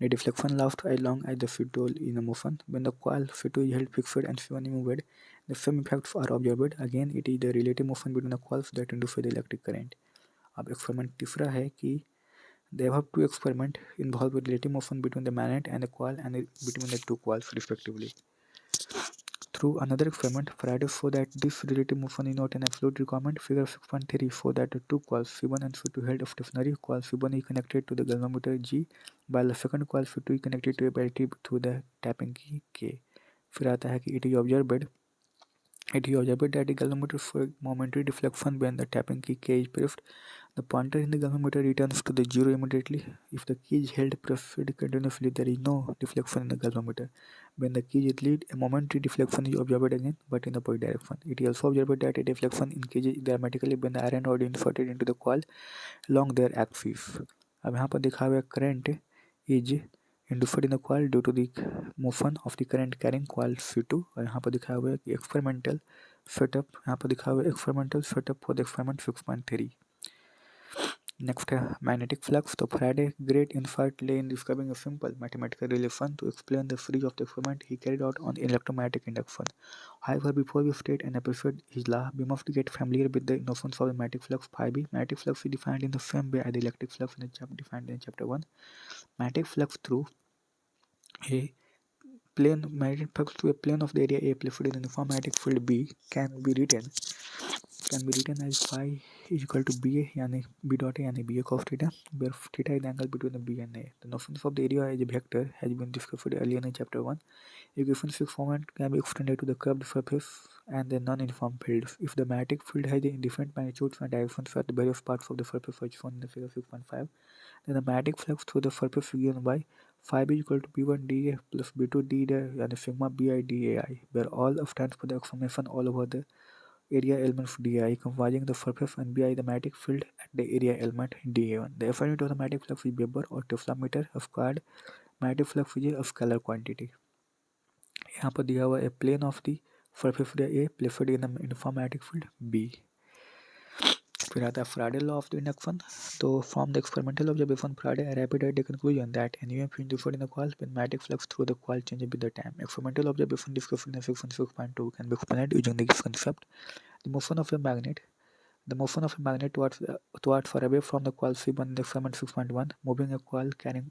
The deflection lasts as long as the C2 is in motion. When the coil C2 is held fixed and C1 is moved, the same effects are observed. Again, it is the relative motion between the coils that induces the electric current. अब experiment तीसरा है कि they have two experiments involve relative motion between the magnet and the coil and between the two coils respectively. Through another experiment, Faraday showed that this relative motion is not an absolute requirement. Figure 6.3 shows that the two coils C1 and C2 held stationary. Coil C1 is connected to the galvanometer G, while the second coil C2 is connected to a battery through the tapping key K. फिर आता है कि it is observed that the galvanometer shows momentary deflection when the tapping key K is pressed. The pointer in the galvanometer returns to the zero immediately. If the key is held pressed continuously, there is no deflection in the galvanometer. When the key is released, a momentary deflection is observed again, but in the opposite direction. It is also observed that a deflection increases dramatically when the iron rod is inserted into the coil along their axis. अब यहाँ पर दिखा हुआ है current is induced in the coil due to the motion of the current carrying coil C2 और यहाँ पर दिखाया हुआ है कि experimental setup, यहाँ पर दिखा हुआ है experimental setup for the experiment 6.3. Next, magnetic flux. So Faraday great insight lay in describing a simple mathematical relation to explain the series of the experiment he carried out on electromagnetic induction. However, before we state and appreciate his law, we must get familiar with the notions of the magnetic flux phi b. Magnetic flux is defined in the same way as the electric flux in the chapter defined in chapter 1. Magnetic flux through a magnetic flux through a plane of the area A placed in the uniform magnetic field B can be written as phi is equal to BA यानी B dot A यानी BA cos theta, where theta is the angle between the B and A. The notion of the area as a vector has been discussed earlier in chapter 1. A given fixed format can be extended to the curved surface and the non-uniform fields. If the magnetic field has different magnitudes and directions at the various parts of the surface as shown in the figure 6.5, then the magnetic flux through the surface is given by phi b equal to B1 dA plus B2 dA and sigma bi dAi, where all stands for the summation all over the area element dI comprising the surface and bi the magnetic field at the area element dA1. The F unit of the magnetic flux is Weber or Tesla meter squared. Magnetic flux is a scalar quantity. यहाँ पर दिया हुआ है plane of the surface area A placed in the uniform magnetic field B. फिर आता है Faraday law of the induction. तो from the experimental observation, Faraday arrived at the conclusion that an EMF induced in the coil when magnetic flux through the coil changes with the time. Experimental observation discussed in the section 6.2 can be explained using this concept. The motion of a magnet towards or away from the coil C1 in the experiment 6.1, moving a coil carrying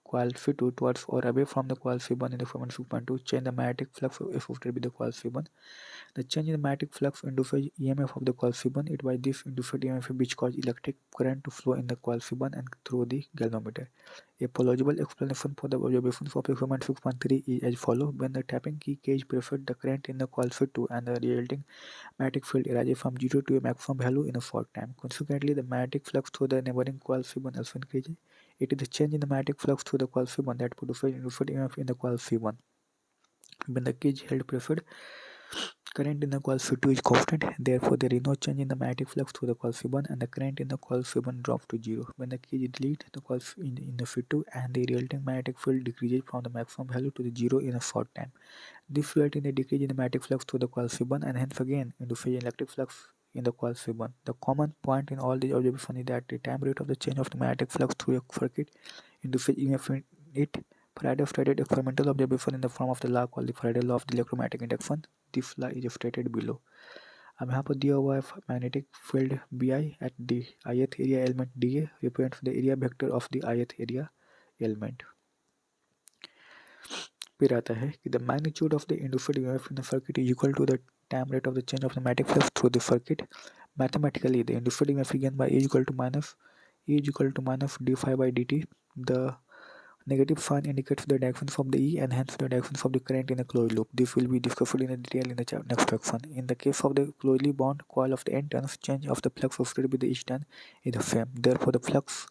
coil C2 towards or away from the coil C1 in the experiment 6.2, change the magnetic flux associated with the coil C1. The change in the magnetic flux induces EMF of the coil C1. It by this induced EMF which causes electric current to flow in the coil C1 and through the galvanometer. A plausible explanation for the observations of experiment 6.3 is as follows. When the tapping key is pressed, the current in the coil C2 and the resulting magnetic field arises from 0 to a maximum value in a short time. Consequently, the magnetic flux through the neighboring coil C1 also increases. It is the change in the magnetic flux through the coil C1 that produces induced EMF in the coil C1. When the key is held pressed, Current in the coil C2 is constant, therefore there is no change in the magnetic flux through the coil C1, and the current in the coil C1 drops to zero. When the key is deleted, the coil in the C2 and the resulting magnetic field decreases from the maximum value to the zero in a short time. This results in a decrease in the magnetic flux through the coil C1 and hence again induces electric flux in the coil C1. The common point in all these observations is that the time rate of the change of the magnetic flux through a circuit induces EMF in it. Faraday stated experimental observation in the form of the law called the Faraday law of the electromagnetic induction. This law is stated below. अब यहाँ पर दिया हुआ है magnetic field B I at the ith area element D A represents the area vector of the ith area element. फिर आता है कि the magnitude of the induced EMF in the circuit is equal to the time rate of the change of the magnetic flux through the circuit. Mathematically, the induced EMF is given by E is equal to minus d phi by dt. The negative sign indicates the direction of the E and hence the direction of the current in a closed loop. This will be discussed in detail in the next section. In the case of the closely bound coil of the n turns, change of the flux associated with each turn is the same. Therefore, the flux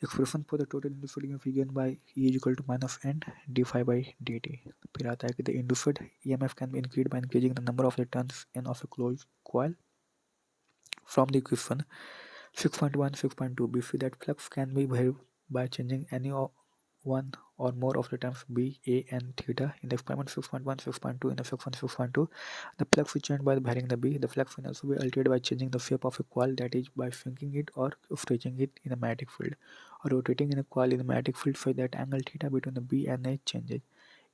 expression for the total induced EMF is given by E is equal to minus n d phi by dt. फिर आता है कि the induced EMF can be increased by increasing the number of the turns n of a closed coil. From the equation 6.1, 6.2, we see that flux can be varied by changing any one or more of the terms B, A, and theta. In the experiment 6.1, 6.2, in the section 6.2, the flux is changed by varying the B. The flux can also be altered by changing the shape of a coil, that is, by shrinking it or stretching it in a magnetic field, or rotating in a coil in a magnetic field so that angle theta between the B and A changes.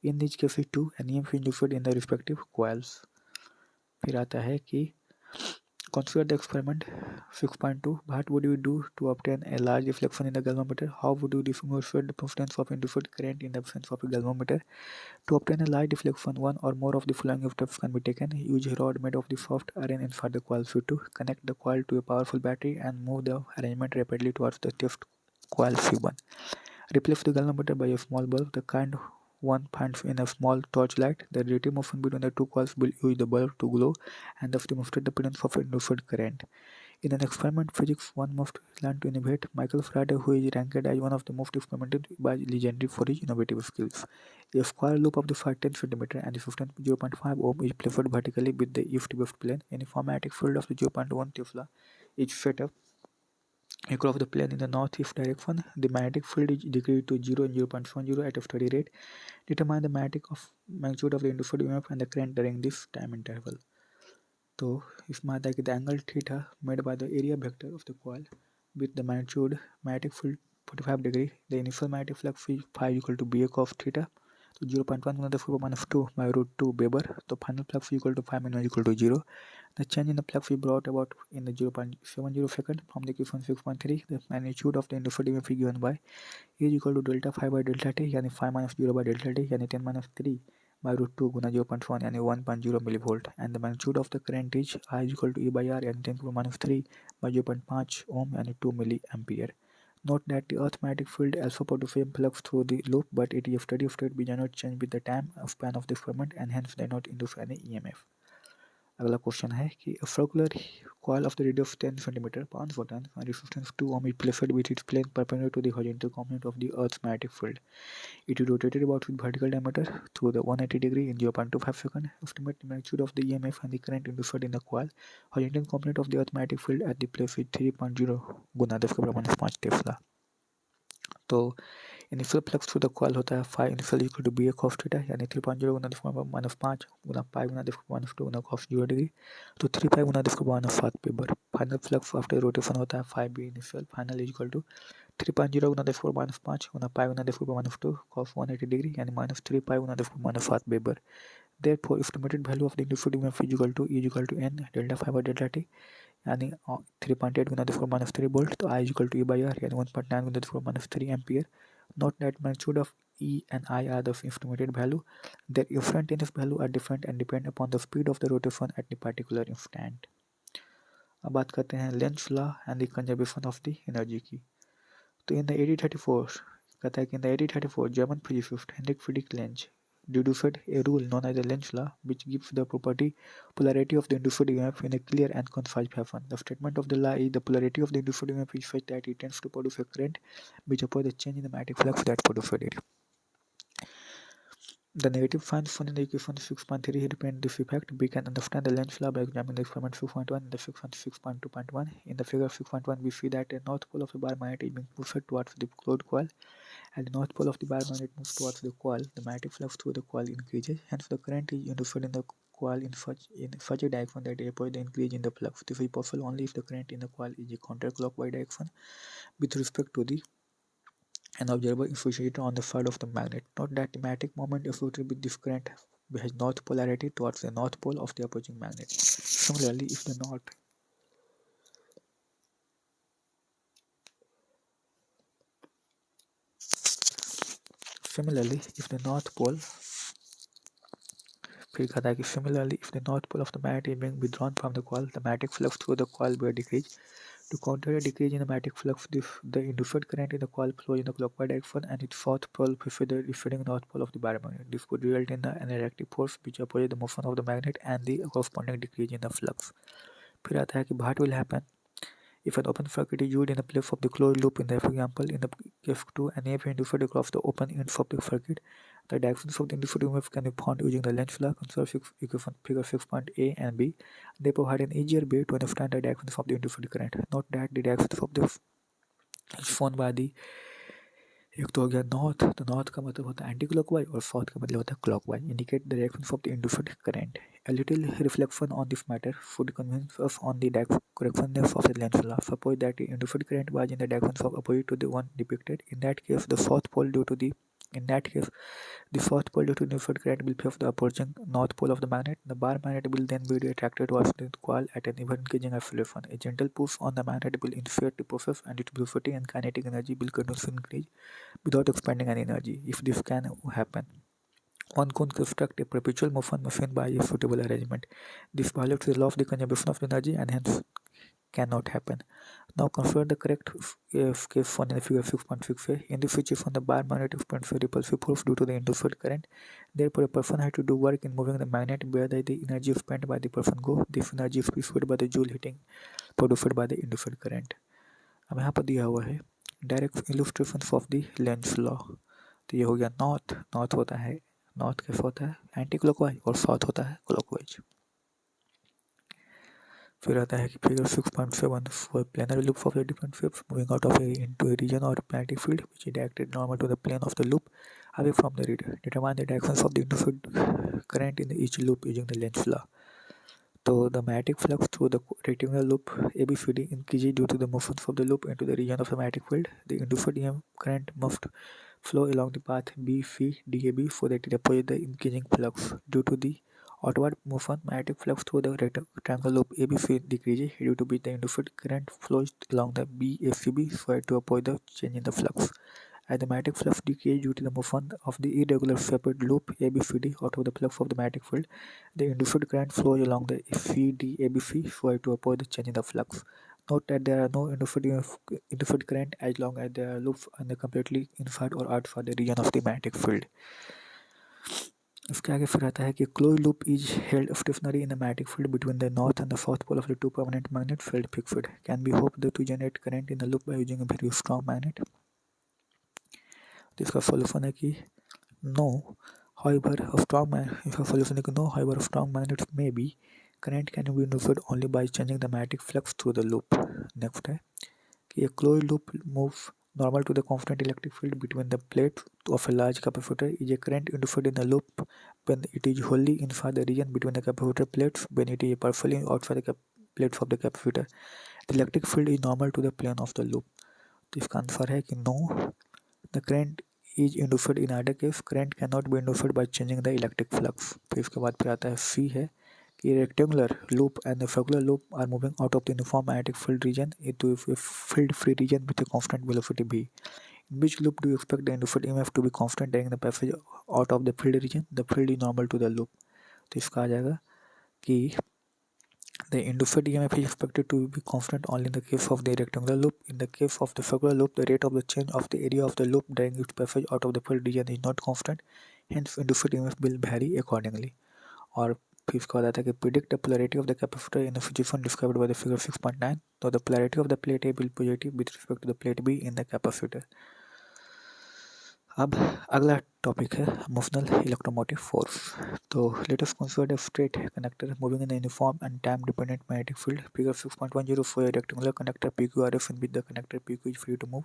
In these cases too, an EMF is induced in the respective coils. फिर आता है कि consider the experiment 6.2. What would you do to obtain a large deflection in the galvanometer? How would you demonstrate the persistence of induced current in the absence of a galvanometer? To obtain a large deflection, one or more of the following steps can be taken. Use a rod made of the soft iron inside the coil C2. Connect the coil to a powerful battery and move the arrangement rapidly towards the test coil C1. Replace the galvanometer by a small bulb, the kind one finds in a small torchlight. The relative motion between the two coils will use the bulb to glow and thus demonstrate the presence of induced current. In an experiment physics, one must learn to innovate. Michael Faraday, who is ranked as one of the most experimented by legendary for his innovative skills. A square loop of the size 10 cm and the sustain 0.5 ohm is placed vertically with the east-west plane. A magnetic field of 0.1 Tesla is set up across the plane in the northeast direction. The magnetic field is decreased to 0 and 0.10 at a steady rate. Determine the magnitude of the induced EMF and the current during this time interval. तो इसमें आता है कि the angle theta made by the area vector of the coil with the magnitude magnetic field 45 degree. The initial magnetic flux is 5 equal to B A cos theta. तो 0.1 गुना 10⁻² by root 2 weber. तो final flux equal to 5 minus equal to 0. The change in the flux is brought about in the 0.70 second from the equation 6.3. The magnitude of the induced EMF is given by E is equal to delta phi by delta t यानी 5 minus 0 by delta t यानी 10 minus 3 by root 2 गुना 0.1 यानी 1.0 millivolt. And the magnitude of the current is I is equal to E by R यानी 10 to the minus 3 by 0.5 ohm यानी 2 milliampere. Note that the earth magnetic field also produces same flux through the loop, but it is steady state which does not change with the time span of the experiment and hence does not induce any EMF. अगला question है कि a circular coil of the radius 10 cm 500 turns and resistance 2 ohm is placed with its plane perpendicular to the horizontal component of the earth's magnetic field. It is rotated about with vertical diameter through the 180 degree in 0.25 seconds. Estimate the magnitude of the EMF and the current induced in the coil. Horizontal component of the earth magnetic field at the place is 3.0 गुना 10⁻⁵ tesla. तो initial flux through the coil होता है 5 initial equal to B A cos theta यानी 3.0 गुना 10⁻⁵ गुना pi गुना 10⁻² गुना cos 0 degree. तो 3 pi गुना 10⁻⁷ weber. Final flux after rotation होता है 5 B initial final equal to 3.0 गुना 10⁻⁵ गुना पाई गुना 10⁻² कॉस 180 डिग्री यानी -3 पाई गुना 10⁻⁷ weber. Therefore, estimated value of the induced EMF is equal to n delta phi by delta t यानी 3.8 गुना 10⁻³ volt. तो I is equal to E by R यानी 1.9 गुना 10⁻³ ampere. Note that magnitude of E and I are the estimated value. Their instantaneous value are different and depend upon the speed of the rotation at the particular instant. अब बात करते हैं Lenz law and the conservation of the energy की. तो in the 1834 कहता है कि in the 1834 German physicist Heinrich Friedrich Lenz deduced a rule known as the Lenz law, which gives the property polarity of the induced EMF in a clear and concise fashion. The statement of the law is the polarity of the induced EMF is such that it tends to produce a current which opposes the change in the magnetic flux that produces it. The negative signs found in the equation 6.3 represent this effect. We can understand the Lenz law by examining the experiment 6.1 and the section 6.2.1. In the figure 6.1, we see that the north pole of the bar magnet is being pushed towards the closed coil. As the north pole of the bar magnet moves towards the coil, the magnetic flux through the coil increases. Hence, the current is induced in the coil in such a direction that it approaches the increase in the flux. This is possible only if the current in the coil is a counterclockwise direction with respect to the an observer infatuated on the side of the magnet. Note that the magnetic moment associated with this current has north polarity towards the north pole of the approaching magnet. Similarly, if the north pole Similarly, if the north pole of the magnet is being withdrawn from the coil, the magnetic flux through the coil will decrease. To counter a decrease in the magnetic flux, the induced current in the coil flows in the clockwise direction and its south pole prefers the receding north pole of the barometer. This could result in an electric force which opposes the motion of the magnet and the corresponding decrease in the flux. फिर आता है कि what will happen if an open circuit is used in the place of the closed loop. In the example, in the case 2, an EMF induced across the open ends of the circuit. The directions of the induced EMF can be found using the Lenz law. Consider figure 6.A and B. They provide an easier way to understand the directions of the induced current. Note that the directions of the is shown by the एक तो हो गया north, तो north का मतलब होता है anti clockwise और साउथ का मतलब होता है clockwise. Indicate the direction of the induced current. A little reflection on this matter should convince us on the correctness of the Lenz law. Suppose that the induced current was in the direction of opposite to the one depicted. In that case, the south pole due to the induced current will favor the approaching north pole of the magnet. The bar magnet will then be attracted towards the coil at an even increasing acceleration. A gentle push on the magnet will initiate the process, and its velocity and kinetic energy will continue to increase without expending any energy. If this can happen, one can construct a perpetual motion machine by a suitable arrangement. This violates the law of the conservation of energy and hence cannot happen. Now consider the correct case found in the figure 6.6a. In this situation, the bar magnet experiences a repulsive force due to the induced current. Therefore, a person has to do work in moving the magnet where the energy spent by the person go. This energy is specified by the joule heating produced by the induced current. अब यहाँ पर दिया हुआ है direct illustration of the Lenz law. तो ये हो गया नॉर्थ होता है, नॉर्थ कैसे होता है एंटी क्लॉकवाइज और साउथ होता है क्लॉकवाइज. फिर आता है कि figure 6.7 for planar loop of the different shapes moving out of into a region or magnetic field which is directed normal to the plane of the loop away from the reader. Determine the directions of the induced current in each loop using the Lenz law. So the magnetic flux through the rectangular loop ABCD increases due to the motion of the loop into the region of the magnetic field. The induced EM current must flow along the path BCDAB so that it opposes the increasing flux. Due to the outward motion, magnetic flux through the rectangular loop ABC decreases, due to which the induced current flows along the BACB so as to oppose the change in the flux. As the magnetic flux decreases due to the motion of the irregular shaped loop ABCD out of the flux of the magnetic field, the induced current flows along the CDABC so as to oppose the change in the flux. Note that there are no induced current as long as there are loops and completely inside or outside the region of the magnetic field. इसके आगे फिर आता है कि close loop is held stationary in the magnetic field between the north and the south pole of the two permanent magnet field fixed. Can be hope that to generate current in the loop by using a very strong magnet. तो इसका solution है कि no however इसका solution है कि no however strong magnets may be current can be induced only by changing the magnetic flux through the loop. Next है कि a closed loop moves normal to the constant electric field between the plates of a large capacitor is a current induced in the loop when it is wholly inside the region between the capacitor plates when it is partially outside the plates of the capacitor. The electric field is normal to the plane of the loop. तो इसका answer है कि no, the current is induced in either case. Current cannot be induced by changing the electric flux. फिर इसके बाद पे आता है C है कि rectangular loop and the circular loop are moving out of the uniform magnetic field region into a field-free region with a constant velocity v. In which loop do you expect the induced EMF to be constant during the passage out of the field region? The field is normal to the loop. तो इसका आ जाएगा कि the induced EMF is expected to be constant only in the case of the rectangular loop. In the case of the circular loop, the rate of the change of the area of the loop during its passage out of the field region is not constant. Hence, induced EMF will vary accordingly. और फिर इसका बाद आता है कि predict the polarity of the capacitor in the situation described by the figure 6.9. So the polarity of the plate A will be positive with respect to the plate B in the capacitor. अब अगला topic है motional electromotive force. तो let us consider a straight conductor moving in a uniform and time dependent magnetic field. Figure 6.10 for a rectangular conductor PQRS in which the conductor PQ is free to move.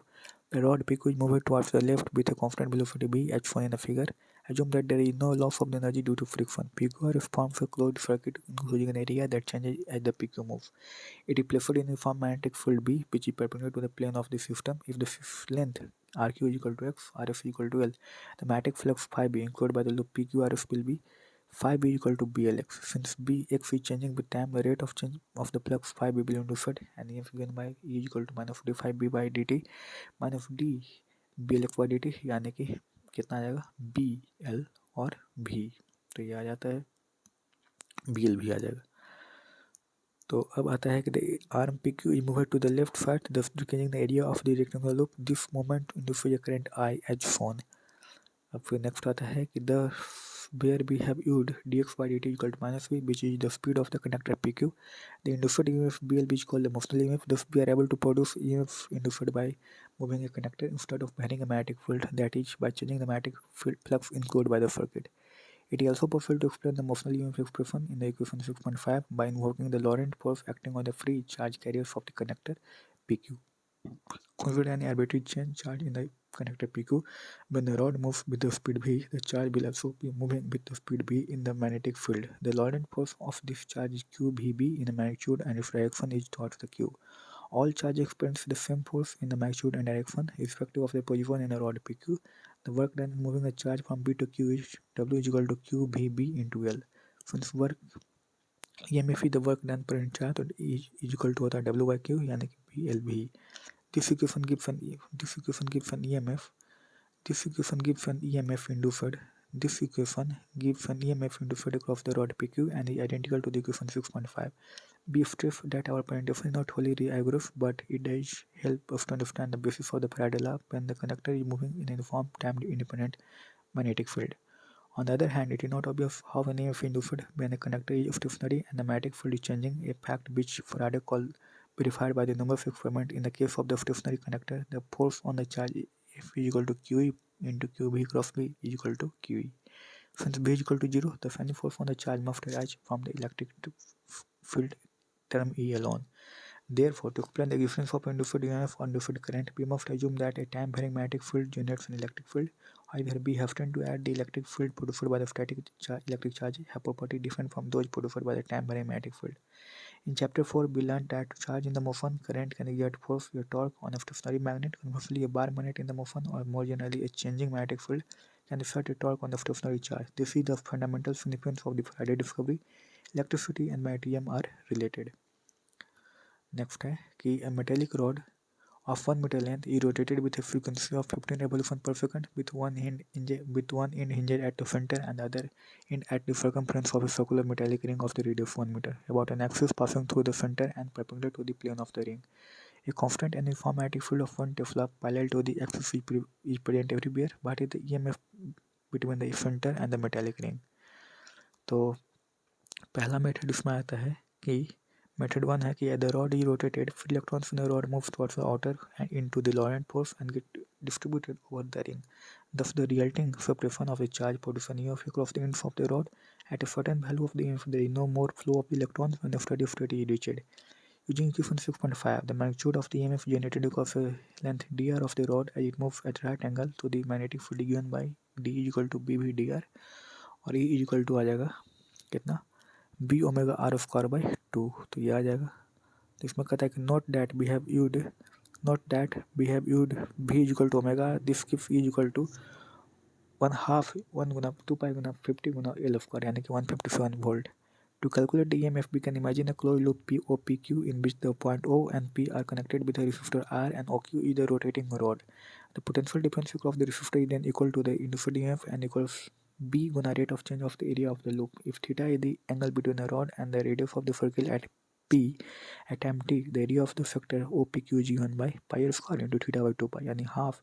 The rod PQ is moving towards the left with a constant velocity b as shown in the figure. Assume that there is no loss of the energy due to friction. PQRS forms a closed circuit including an area that changes as the PQ moves. It is placed in uniform magnetic field B, which is perpendicular to the plane of the system. If the length RQ is equal to X, RF is equal to L, the magnetic flux phi B encoded by the loop PQRF will be phi B equal to BLX. Since BX is changing with time, the rate of change of the flux phi B will induced and EF given by E is equal to minus d phi B by dt minus d BLX by dt, यानी कि कितना आ जाएगा BL और V, तो ये आ जाता है BL भी आ जाएगा। तो अब आता है कि the arm PQ is moved to the left side, thus decreasing the area of the rectangular loop. This moment induces a current I as shown. अब फिर नेक्स्ट आता है कि the where we have used dx by dt equal to minus v, which is the speed of the conductor PQ. The induced EMF BL is called the motional EMF. Thus we are able to produce EMF induced by moving a conductor instead of varying a magnetic field, that is by changing the magnetic field flux encoded by the circuit. It is also possible to explain the motional EMF expression in the equation 6.5 by invoking the Lorentz force acting on the free charge carriers of the conductor PQ. Consider any arbitrary charge in the conductor PQ. When the rod moves with the speed v, the charge will also be moving with the speed v in the magnetic field. The Lorentz force of this charge is QVB in the magnitude and its direction is towards the Q. All charges experience the same force in the magnitude and direction, irrespective of their position in a rod PQ. The work done moving a charge from B to Q is W is equal to QVB into L. Since work EMF is the work done per unit charge, तो E is equal to होता है W by Q, यानी कि BLV. This equation gives an EMF. This equation gives an EMF induced. This equation gives an EMF induced across the rod PQ and is identical to the equation 6.5. Be stressed that our presentation is not wholly rigorous, but it does help us to understand the basis of the Faraday law when the conductor is moving in a uniform time-independent magnetic field. On the other hand, it is not obvious how an EMF is induced when a conductor is stationary and the magnetic field is changing, a fact which Faraday called verified by the numerous experiments. In the case of the stationary conductor, the force on the charge F is equal to QE into QB cross B is equal to QE. Since B is equal to 0, the final force on the charge must arise from the electric field term E alone. Therefore, to explain the existence of induced EMF or induced current, we must assume that a time-varying magnetic field generates an electric field. However, we have to add the electric field produced by the static electric charge have property different from those produced by the time-varying magnetic field. In Chapter 4, we learned that to charge in the motion, current can exert force or torque on a stationary magnet. Conversely, a bar magnet in the motion, or more generally a changing magnetic field, can exert a torque on the stationary charge. This is the fundamental significance of the Faraday discovery. Electricity and magnetism are related. Next है कि a metallic rod of 1 meter length is rotated with a frequency of 15 revolutions per second with one end hinged at the center and the other end at the circumference of a circular metallic ring of the radius 1 meter, about an axis passing through the center and perpendicular to the plane of the ring. A constant and uniform magnetic field of 1 Tesla parallel to the axis is present everywhere, but is the EMF between the center and the metallic ring. तो पहला method इसमें आता है कि Method 1 है कि the rod is rotated, free electrons in the rod move towards the outer and into the Lorentz force and get distributed over the ring. Thus, the resulting separation of the charge produces an EMF across the ends of the rod. At a certain value of the EMF, there is no more flow of electrons when the steady state is reached. Using equation 6.5, the magnitude of the EMF generated across the length dr of the rod as it moves at right angle to the magnetic field given by D is equal to BV dr और E is equal to आ जाएगा कितना B omega R square by 2, तो ये आ जाएगा। तो इसमें कहता है कि note that we have used भी is equal to omega, this gives e is equal to 1 गुना 2 पाई गुना 50 गुना एल स्क्वायर, यानी कि 157 volt. To calculate the EMF, we can imagine a closed loop P O P Q in which the point O and P are connected with a resistor R and OQ is the rotating rod. The potential difference across the resistor is then equal to the induced EMF and equals B guna rate of change of the area of the loop. If theta is the angle between the rod and the radius of the circle at P at time t, the area of the sector OPQ is given by pi r square into theta by 2 pi, yani half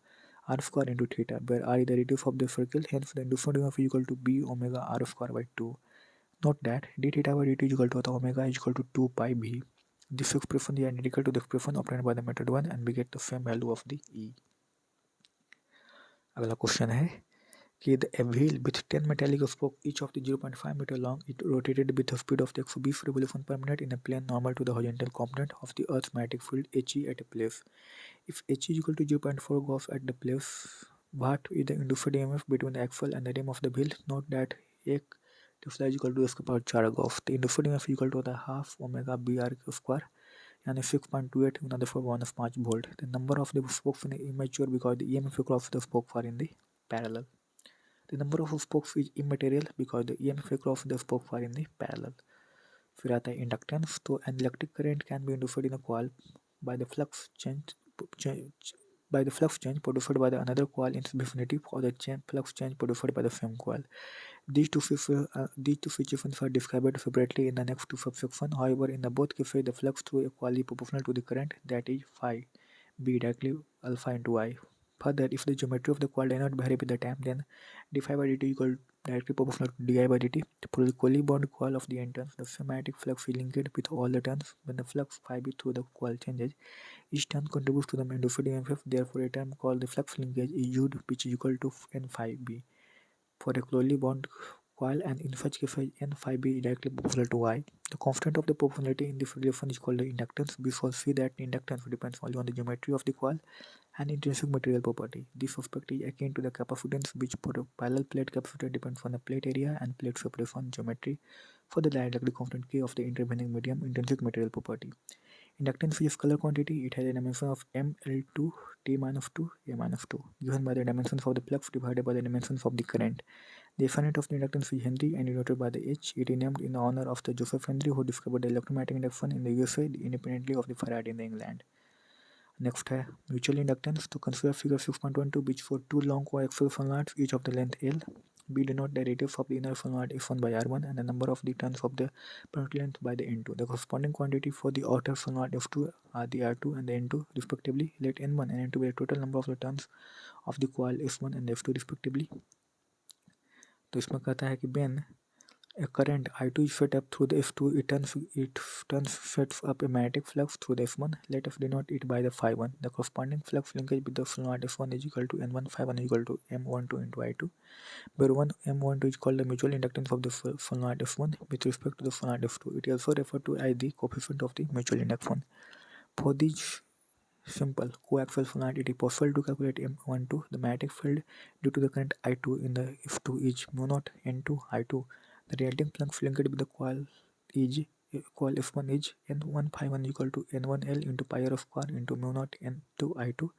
r square into theta, where r is the radius of the circle. Hence, the induced EMF is equal to B omega r square by 2. Note that d theta by dt is equal to omega is equal to 2 pi b. This expression is identical to the expression obtained by the method 1 and we get the same value of the E. अगला question है कि a wheel with 10 metallic spokes, each of the 0.5 meter long, it rotated with a speed of 120 revolution per minute in a plane normal to the horizontal component of the Earth's magnetic field He at a place. If H is equal to 0.4 Gauss at the place, what is the induced EMF between the axle and the rim of the wheel? Note that एक tesla is equal to इसके power 4 gauss. The induced EMF is equal to होता है half omega B R square यानी 6.28 गुना 10⁻5 volt. The number of the spokes in immature because the EMF across the spokes are in the parallel. The number of spokes is immaterial because the EMF across the spokes are in the parallel. फिर आता है inductance. तो an electric current can be induced in a coil by the flux change produced by the another coil in vicinity or the flux change produced by the same coil. These two situations are described separately in the next two subsections. However, in the both cases, the flux through a coil is proportional to the current, that is phi b directly alpha into I. Further, if the geometry of the coil does not vary with the time, then d phi by dt equal directly proportional to di by dt. For the coily bound coil of the n turns, the magnetic flux is linked with all the turns. When the flux phi b through the coil changes, each turn contributes to the induced EMF. Therefore, a term called the flux linkage is used, which is equal to n phi b for a closely bound coil, and in such case n phi b is directly proportional to I. The constant of the proportionality in this relation is called the inductance. We shall see that the inductance depends only on the geometry of the coil and intrinsic material property. This aspect is akin to the capacitance, which for a parallel plate capacitor depends on the plate area and plate separation geometry. For the dielectric constant K of the intervening medium, intrinsic material property. Inductance is scalar quantity. It has a dimension of m L2 T minus 2 A minus 2 given by the dimensions of the flux divided by the dimensions of the current. The unit of the inductance is Henry and denoted by the H. It is named in honor of the Joseph Henry, who discovered the electromagnetic induction in the USA independently of the Faraday in England. Next है mutual inductance. To consider figure 6.12, which for two long coaxial solenoids, each of the length L. B denote the radius of the inner solenoid F1 by R1 and the number of the turns of the product length by the N2. The corresponding quantity for the outer solenoid F2 are the R2 and the N2 respectively. Let N1 and N2 be the total number of the turns of the coil F1 and F2 respectively. तो इसमें कहता है कि when a current I2 is fed up through the F2, it feds up a magnetic flux through the F1. Let us denote it by the phi1. The corresponding flux linkage with the solenoid F1 is equal to N1, phi1 is equal to M12 into I2, where M12 is called the mutual inductance of the solenoid F1 with respect to the solenoid F2. It is also referred to as the coefficient of the mutual induction. For these simple coaxial solenoid, it is possible to calculate M12, the magnetic field due to the current I2 in the F2 is mu naught N2 I2. The resulting flux linked with the coil F1 is N1 phi1 equal to N1L into pi r square into mu naught N2 I2.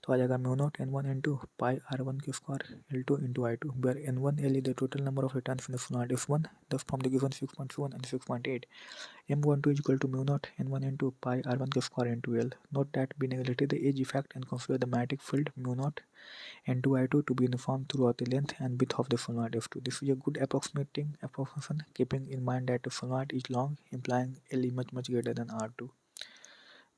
तो आ जाएगा mu naught N1 N2 पाई R1 के square L2 into I2, where N1L is the total number of returns in the solenoid F1. Thus, from the given 6.7 and 6.8, M12 is equal to mu naught N1 N2 pi R1 के square into L. Note that we neglected the age effect and consider the magnetic field mu naught N2 I2 to be uniform throughout the length and width of the solenoid F2. This is a good approximation, keeping in mind that the solenoid is long, implying L is much greater than R2.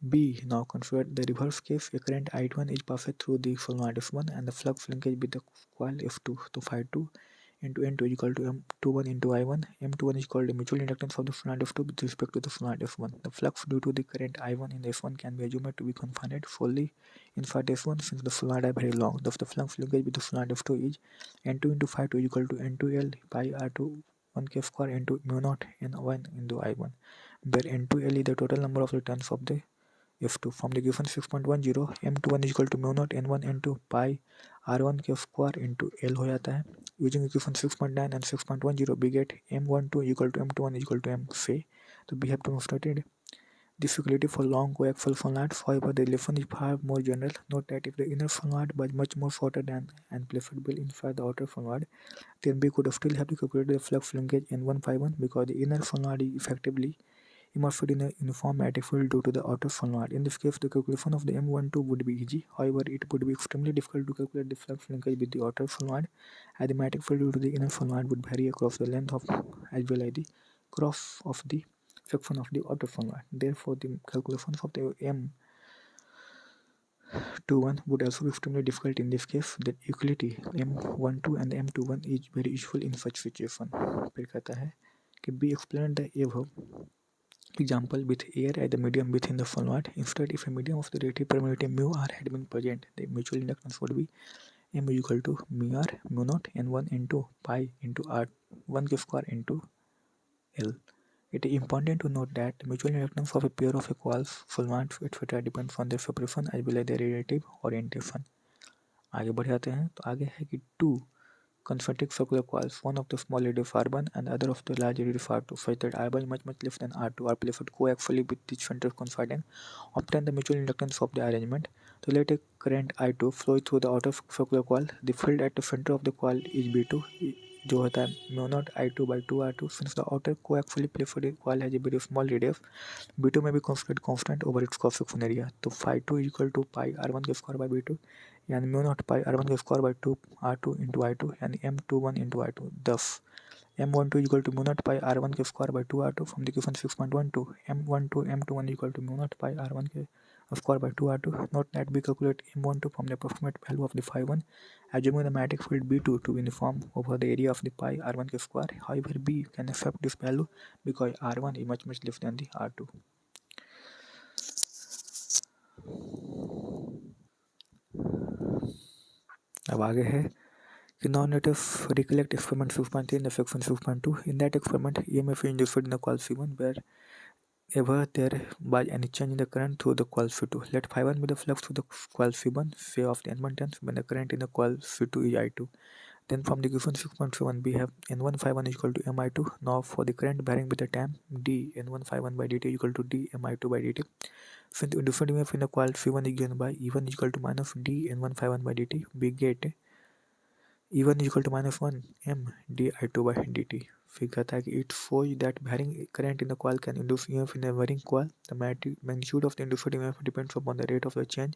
B. Now consider the reverse case. A current I1 is passed through the solenoid F1 and the flux linkage with the coil F2. So phi2 into N2 is equal to M21 into I1. M21 is called the mutual inductance of the solenoid F2 with respect to the solenoid F1. The flux due to the current I1 in the F1 can be assumed to be confined solely inside F1 since the solenoid are very long. Thus, the flux linkage with the solenoid F2 is N2 into phi2 is equal to N2L pi R2 1 k square into mu naught N1 into I1, where N2L is the total number of returns of the F2. From the given 6.10, M21 is equal to mu naught N1 N2 pi R1 के square into L हो जाता है. Using equation 6.9 and 6.10, we get M12 equal to M21 is equal to M say. So we have demonstrated this equality for long coaxial solenoids. However, the relation is far more general. Note that if the inner solenoid was much more shorter than and placable inside the outer solenoid, then we could still have to calculate the flux linkage N1 phi1 because the inner solenoid is effectively immersed in a uniform magnetic field due to the outer solenoid. In this case, the calculation of the M12 would be easy. However, it would be extremely difficult to calculate the flux linkage with the outer solenoid, as the magnetic field due to the inner solenoid would vary across the length of as well as the cross of the section of the outer solenoid. Therefore, the calculations of the M21 would also be extremely difficult in this case. The equality M12 and M21 is very useful in such situation. फिर कहता है कि be explained the above example with air as the medium within the solenoid. Instead, if a medium of the relative permeability mu r had been present, the mutual inductance would be m is equal to mu r mu naught n1 n2 pi into r1 square into L. It is important to note that the mutual inductance of a pair of equals full-marks etc. depends on their separation as well as their relative orientation. आगे बढ़ जाते हैं तो आगे है कि two concentric circular coils, one of the small radius r1 and the other of the large radius r2, such that r1 is much less than r2 are placed coaxially with the center coinciding, obtain the mutual inductance of the arrangement. So let a current I2 flow through the outer circular coil. The field at the center of the coil is B2, जो होता है mu naught I2 by 2r2. Since the outer coaxially placed coil has a very small radius, B2 may be considered constant over its cross section area. तो phi 2 is equal to pi r1 के square by B2 यानी mu naught pi r1 के square by 2 r2 into I2 यानी m21 into I2. Thus m12 is equal to mu naught pi r1 के square by 2 r2 from the equation 6.12. m12 m21 is equal to mu naught pi r1 के square by 2 r2. Note that we calculate m12 from the approximate value of the phi 1, assuming the magnetic field B2 to be uniform over the area of the pi r1 के square. However, B can accept this value because r1 is much less than the r2. अब आगे है कि now let us recollect experiment 6.3 in the section 6.2. In that experiment, EMF is induced in the coil C1 wherever there by any change in the current through the coil C2. Let phi1 be the flux through the coil C1, say of the N1 turns when the current in the coil C2 is I2. Then from the equation 6.7 we have N1 phi1 is equal to Mi2. Now for the current varying with the time, d N1 phi1 by dt is equal to d Mi2 by dt. Since the induced EMF in the coil C1 is given by E1 is equal to minus d N1 phi1 by dt, we get E1 is equal to minus 1 m di2 by dt. फिर कहता है कि it shows that varying current in the coil can induce EMF in a varying coil. The magnitude of the induced EMF depends upon the rate of the change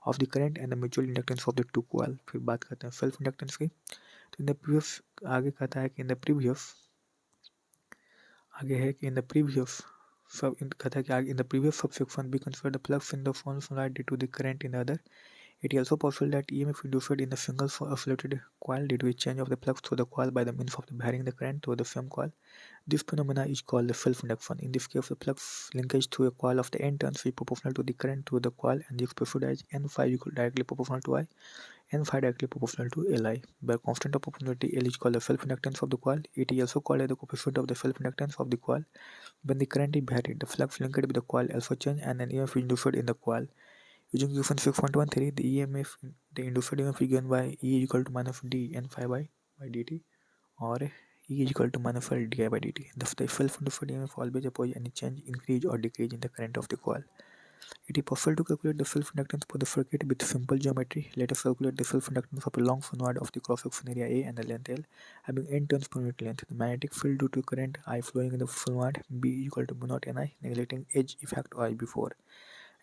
of the current and the mutual inductance of the two coil. फिर बात करते हैं self inductance की. तो in the previous आगे कहता है कि इन द प्रीवियस आगे है कि इन द प्रीवियस सब कहता है कि आगे in the previous subsection B consider the flux in the form supplied due to the current in the other. It is also possible that EMF induced in a single oscillated coil due to a change of the flux through the coil by the means of varying the current through the same coil. This phenomena is called the self-induction. In this case, the flux linkage through a coil of the n turns is proportional to the current through the coil and is expressed as n phi equal directly proportional to I, n phi directly proportional to Li. Where constant of proportionality L is called the self-inductance of the coil. It is also called the coefficient of the self-inductance of the coil. When the current is varied, the flux linked with the coil also change and an EMF is induced in the coil. Using equation 6.13, the EMF, the induced EMF is given by E is equal to minus d n phi by dt or E is equal to minus L di by dt. Thus, the self-induced EMF always opposes any change, increase or decrease in the current of the coil. It is possible to calculate the self-inductance for the circuit with simple geometry. Let us calculate the self-inductance of a long solenoid of the cross-section area A and the length L, having n turns per unit length. The magnetic field due to current I flowing in the solenoid B is equal to mu naught Ni, neglecting edge effect I before.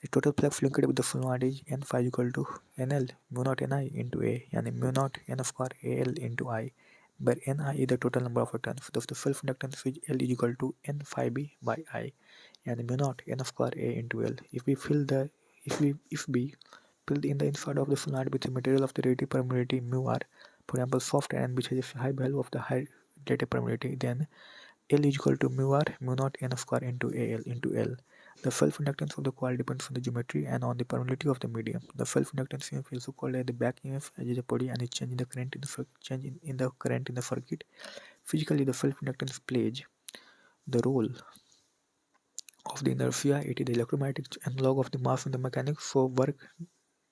The total flux linked with the solenoid is n phi equal to nl mu naught Ni into A, यानी mu naught n square Al into I, where Ni is the total number of turns. Thus the self-inductance is L is equal to n phi B by I, यानी mu naught n square A into L. If B filled in the inside of the solenoid with the material of the relative permeability mu r, for example soft iron which has a high value of the high relative permeability, then L is equal to mu r mu naught n square into Al into L. The self-inductance of the coil depends on the geometry and on the permeability of the medium. The self-inductance EMF is also called as the back EMF as a body and a change in the current in the current in the circuit. Physically, the self-inductance plays the role of the inertia. It is the electromagnetic analog of the mass in the mechanics, so work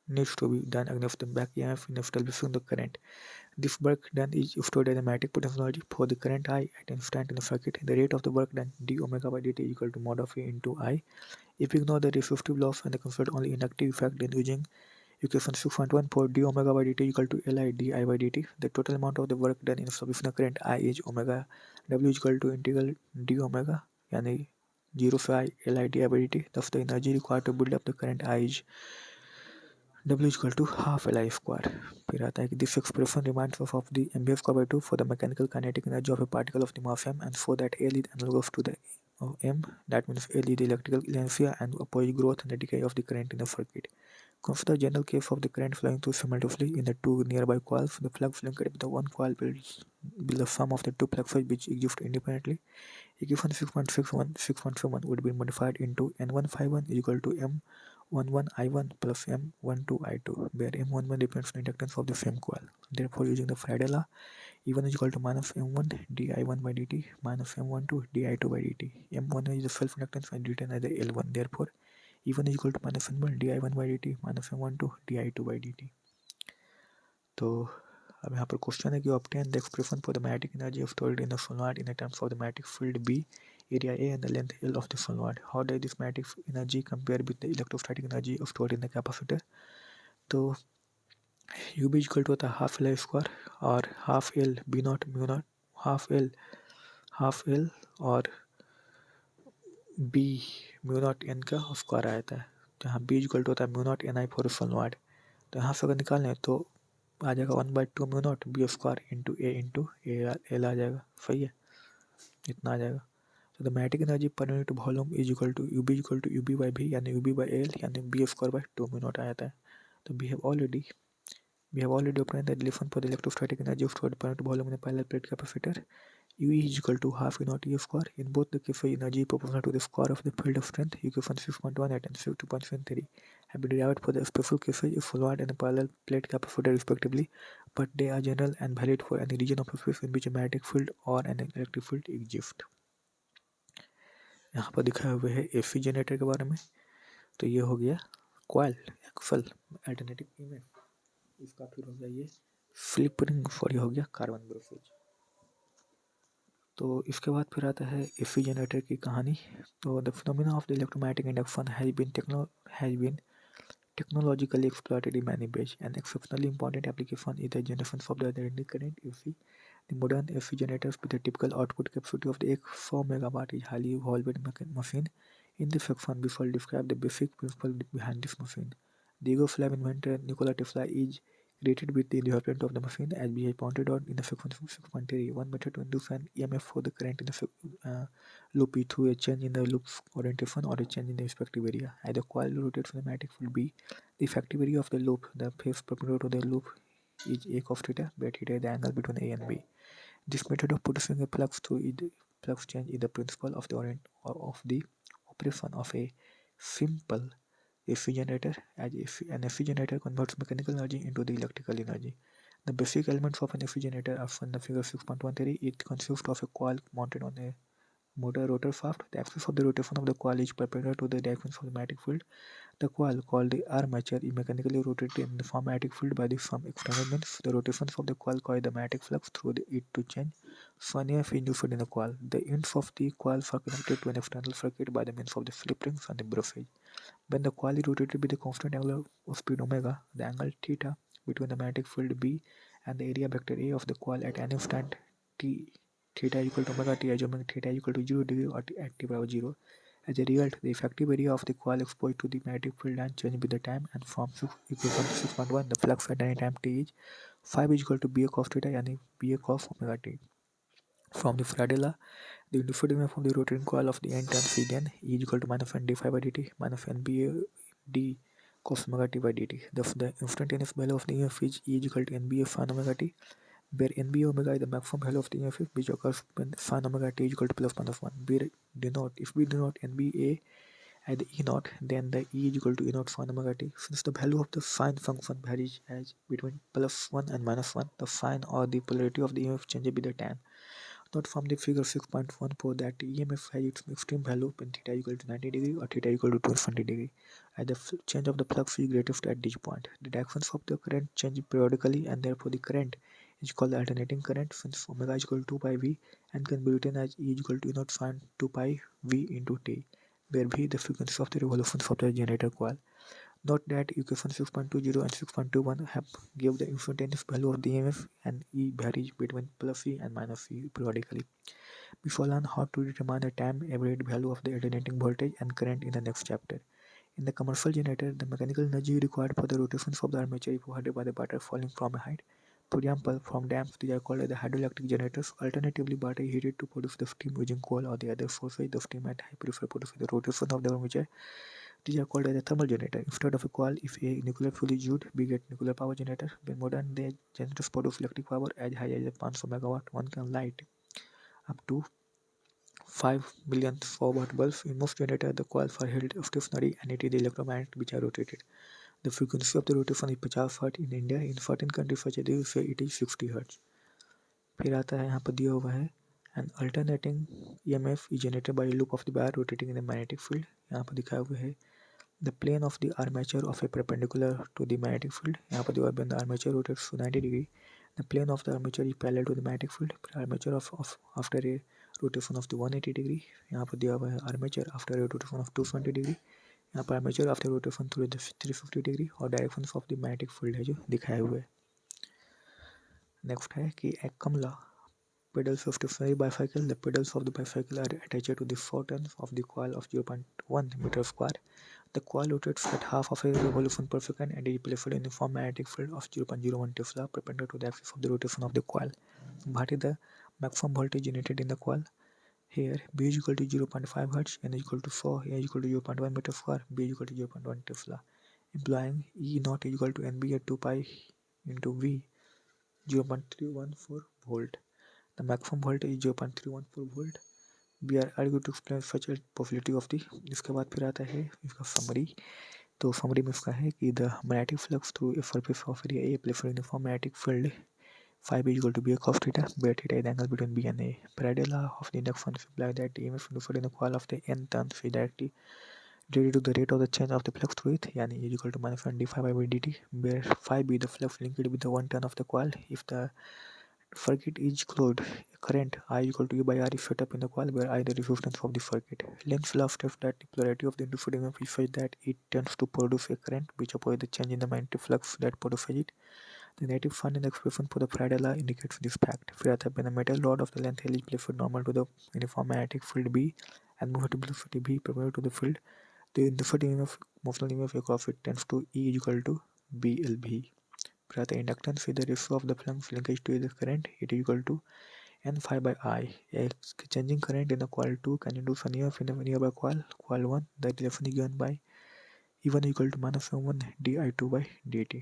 needs to be done against the back EMF in establishing the current. This work done is stored as a magnetic potential for the current I at instant in the circuit. The rate of the work done d omega by dt is equal to mod of A into I. If we ignore the resistive loss and consider only inductive effect, then using equation 6.1 for d omega by dt equal to Li di by dt, the total amount of the work done in establishing the current I is omega. W is equal to integral d omega, यानी 0 से I Li di by dt. Thus the energy required to build up the current I is W is equal to half Li square. फिर आता है कि this expression reminds us of the mv square by 2 for the mechanical kinetic energy of a particle of the mass m, and so that L is analogous to the m. That means L is the electrical inertia and opposes growth and the decay of the current in the circuit. Consider general case of the current flowing through simultaneously in the two nearby coils. The flux linked with the one coil will be the sum of the two fluxes which exist independently. Equation 6.7 would be modified into N1 phi 1 is equal to M M11 I1 plus M12 I2, where M11 depends on inductance of the same coil. Therefore, using the Faraday law, E1 is equal to minus M1 di1 by dt minus M12 di2 by dt. M1 is the self-inductance and written as the L1. Therefore, E1 is equal to minus M1 di1 by dt minus M12 di2 by dt. तो अब यहाँ पर question है कि obtain the expression for the magnetic energy stored in the solenoid in the terms of the magnetic field B, area A and the length L of the solenoid. How does this magnetic energy compare with the electrostatic energy stored in the capacitor? तो UB is equal to होता है half L square और half L B naught mu naught half L और B mu naught n का square आता है, जहाँ B equal to होता है mu naught n I for solenoid. तो यहाँ से अगर निकालें तो आ जाएगा 1/2 mu naught B square into A L आ जाएगा. सही है, इतना आ जाएगा. तो the magnetic energy per unit volume is equal to you B by V यानी यू बी बाई एल यानी B square by 2 mu naught आ जाता है. तो we have already obtained the relation for the electrostatic energy stored per unit volume in a parallel plate capacitor. U is equal to half E naught E square. In both the cases, energy proportional to the square of the field of strength, equation 6.18 and 2.73, have been derived for the special cases of solenoid and a parallel plate capacitor respectively, but they are general and valid for any region of space in which a magnetic field or an electric field exists. यहाँ पर दिखाए हुए है AC generator के बारे में. तो ये हो गया कॉइल एक्सल अल्टरनेटिव ईएमएफ. इसका फिर हो गया ये स्लिप रिंग फॉर, ये हो गया कार्बन ब्रोसेज. तो इसके बाद फिर आता है एसी जनरेटर की कहानी. तो the phenomena of the electromagnetic induction has been technologically exploited in many ways. An exceptionally important application is the generation of the alternating current AC. The modern AC generators with a typical output capacity of the 100 megawatt is highly evolved machine. In this section, we shall describe the basic principle behind this machine. The Yugoslav inventor Nikola Tesla is created with the development of the machine, as we have pointed out in the section 6.3. One method to induce an EMF for the current in the loop is through a change in the loop's orientation or a change in the respective area. As the coil rotates, the magnetic field B, the effective area of the loop, the phase perpendicular to the loop, is a cos theta, where theta is the angle between A and B. This method of producing a flux through the flux change is the principle of the operation of a simple AC generator, as an AC generator converts mechanical energy into the electrical energy. The basic elements of an AC generator are shown in the figure 6.13. It consists of a coil mounted on a motor rotor shaft. The axis of the rotation of the coil is perpendicular to the direction of the magnetic field. The coil, called the armature, is mechanically rotated in the form magnetic field by some external means. The rotations of the coil cause the magnetic flux through it to change. So an EMF is induced in the coil. The ends of the coils are connected to an external circuit by the means of the slip rings and the brushage. When the coil is rotated with a constant angular speed omega, the angle theta between the magnetic field B and the area vector A of the coil at any instant t theta equal to omega t, as omega theta equal to 0 degree or at t equal 0. As a result, the effective area of the coil exposed to the magnetic field and change with the time, and forms equation 6.1. The flux at any time t is 5 is equal to B A cos theta yani B A cos omega t. From the Faraday law, the induced EMF from the rotating coil of the n turns Cn is equal to minus n d5 by dt minus n B A d cos omega t by dt. The instantaneous value of the EMF is E is equal to n B A sin omega t, where nb omega is the maximum value of the EMF which occurs when sin omega t is equal to plus minus 1. If we denote nba as the E naught, then the E is equal to E naught sin omega t. Since the value of the sine function varies as between plus 1 and minus 1, the sign or the polarity of the EMF changes with the tan. Note from the figure 6.14 that EMF has its extreme value when theta is equal to 90 degree or theta is equal to 220 degree. As the change of the flux is greatest at this point, the directions of the current change periodically, and therefore the current is called the alternating current, since omega is equal to 2 pi v and can be written as E is equal to E naught sin 2 pi v into t, where v the frequency of the revolutions of the generator coil. Note that equation 6.20 and 6.21 have give the instantaneous value of the EMF, and E varies between plus E and minus E periodically. We shall learn how to determine the time average value of the alternating voltage and current in the next chapter. In the commercial generator, the mechanical energy required for the rotations of the armature is provided by the water falling from a height. For example, from dams, these are called the hydroelectric generators. Alternatively, water is heated to produce the steam using coal or the other sources. The steam at high pressure produces the rotation of the armature. These are called as a thermal generator. Instead of a coil, if a nuclear fuel is used, we get nuclear power generator. When modern day generators produce electric power as high as 500 megawatt, one can light up to 5 million forward bulbs. In most generators, the coils are held stationary and it is the electromagnet which are rotated. The frequency of the rotation is 50 Hz in India. In certain countries such as the USA, it is 60 Hz. फिर आता है यहाँ पर दिया हुआ है an alternating EMF is generated by a loop of the wire rotating in a magnetic field. यहाँ पर दिखाया हुआ है the plane of the armature of a perpendicular to the magnetic field. यहाँ पर दिया हुआ है the armature rotates 90 degree. The plane of the armature is parallel to the magnetic field. Armature of after a rotation of the 180 degree. यहाँ पर दिया हुआ है armature after a rotation of 220 degree. यहाँ पर armature after rotation through the 350 degree और directions of the magnetic field है जो दिखाए हुए. नेक्स्ट है कि एक कमला pedals of stationary bicycle. The pedals of the bicycle are attached to the four turns of the coil of 0.1 meter square. The coil rotates at half of a revolution per second and is placed in a uniform magnetic field of 0.01 Tesla perpendicular to the axis of the rotation of the coil. What is the maximum voltage generated in the coil? Here B is equal to 0.5 Hz, N is equal to 4, A is equal to 0.1 meter square, B is equal to 0.1 Tesla. Implying E naught is equal to NB at 2 pi into V 0.314 volt. The maximum voltage is 0.314 volt. We are arguing to explain such a possibility of the. इसके बाद फिर आता है इसका summary. तो summary में इसका है कि the magnetic flux through a surface of area A plays a uniform magnetic field phi b is equal to b cos theta, where theta is the angle between B and A. Faraday law of the induction implies that the EMF induced in the coil of the n turns is directly related to the rate of the change of the flux through it, यानी is equal to minus 1 d phi by dt, where phi b the flux linked with the one turn of the coil. If the circuit is closed, current I is equal to U by R is set up in the coil, where I the resistance of the circuit. Lenz's law states that the polarity of the induced EMF is such that it tends to produce a current which opposes the change in the magnetic flux that produces it. The negative sign in the expression for the Faraday law indicates this fact. फिर आता है when a metal rod of the length L is placed normal to the uniform magnetic field B and moved to velocity B perpendicular to the field, the induced EMF, motional EMF across it tends to E is equal to BLB. फिर आता है inductance is the ratio of the flux linkage to the current. It is equal to N phi by I. A changing current in the coil 2 can induce an EMF in the nearby coil 1. The relation is given by E1 is equal to minus M1 di2 by dt.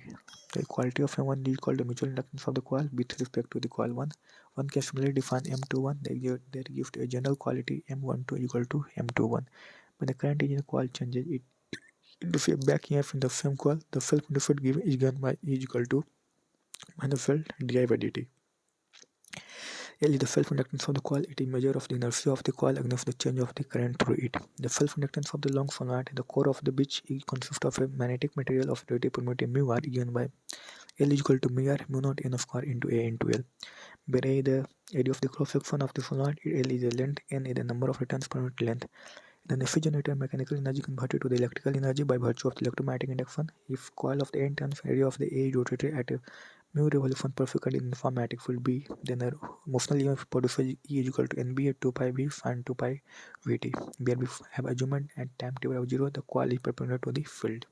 The equality of M1 is equal to mutual inductance of the coil with respect to the coil 1. One can similarly define M21 that gives a general quality M12 is equal to M21. When the current in the coil changes, it induces a back EMF in the same coil. The self-induced is given by E is equal to minus L di by dt. L is the self-inductance of the coil. It is a measure of the inertia of the coil against the change of the current through it. The self-inductance of the long solenoid, the core of the which consists of a magnetic material of relative permittivity mu r, given by L is equal to mu r mu naught n square into A into L. Where A is the area of the cross-section of the solenoid, L is the length, N is the number of returns per unit length. In an AC generator, mechanical energy converted to the electrical energy by virtue of the electromagnetic induction. If coil of the N turns, area of the A is rotated at a mu revolution per second in uniform magnetic field B, then the motional EMF produced E is equal to NB at 2 pi V sin 2 pi Vt, where we have assumed at time t by 0 the coil is perpendicular to the field.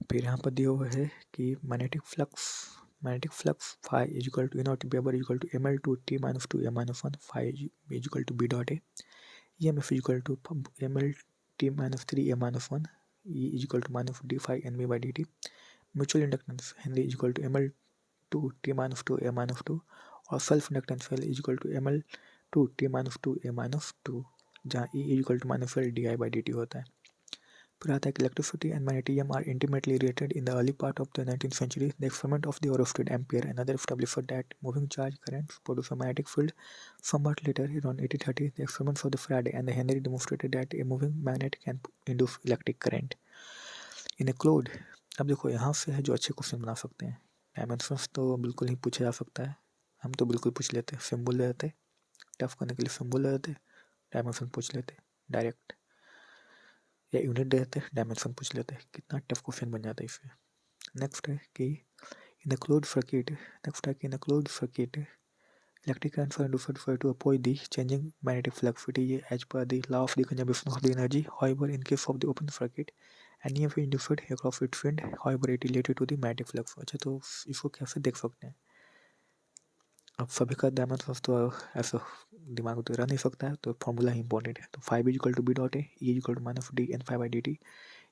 फिर यहाँ पर दिया हुआ है कि magnetic flux phi is equal to E naught Weber is equal to ml to t minus 2 a minus 1 phi is equal to b dot a. EMF is equal to ml t minus 3 a minus 1 E is equal to minus d phi nb by dt. Mutual inductance Henry is equal to ml 2 t minus 2 a minus 2 और self inductance L is equal to ml 2 t minus 2 a minus 2, जहाँ E is equal to minus L di by dt होता है. फिर आता है कि electricity and magnetism are intimately related. In the early part of the 19th century, the experiment of the Oersted, Ampere, and others established that moving charge currents produce a magnetic field. Somewhat later, around 1830, the experiments of the Faraday and the Henry demonstrated that a moving magnet can induce electric current. In a cloud, अब देखो यहाँ से है जो अच्छे question बना सकते हैं. डायमेंशंस तो बिल्कुल ही पूछा जा सकता है, हम तो बिल्कुल पूछ लेते हैं, सिंबल ले लेते, टफ करने के लिए सिंबल ले लेते, डायमेंशन पूछ लेते डायरेक्ट, या यूनिट दे देते, डायमेंशन पूछ लेते, कितना टफ क्वेश्चन बन जाता है इससे. नेक्स्ट है कि in the closed circuit electric currents are induced to oppose the changing magnetic flux. It is as per the law of the conservation of the energy. However, in case of the open circuit, an EMF is induced across its field. However, it is related to the magnetic flux. अच्छा, तो इसको कैसे देख सकते हैं? अब सभी का डायमेंशन तो ऐसा दिमाग में तो रह नहीं सकता है, तो फॉर्मूला ही इंपॉर्टेंट है. तो 5 is equal to B dot A, e is equal to minus d N 5 by D t,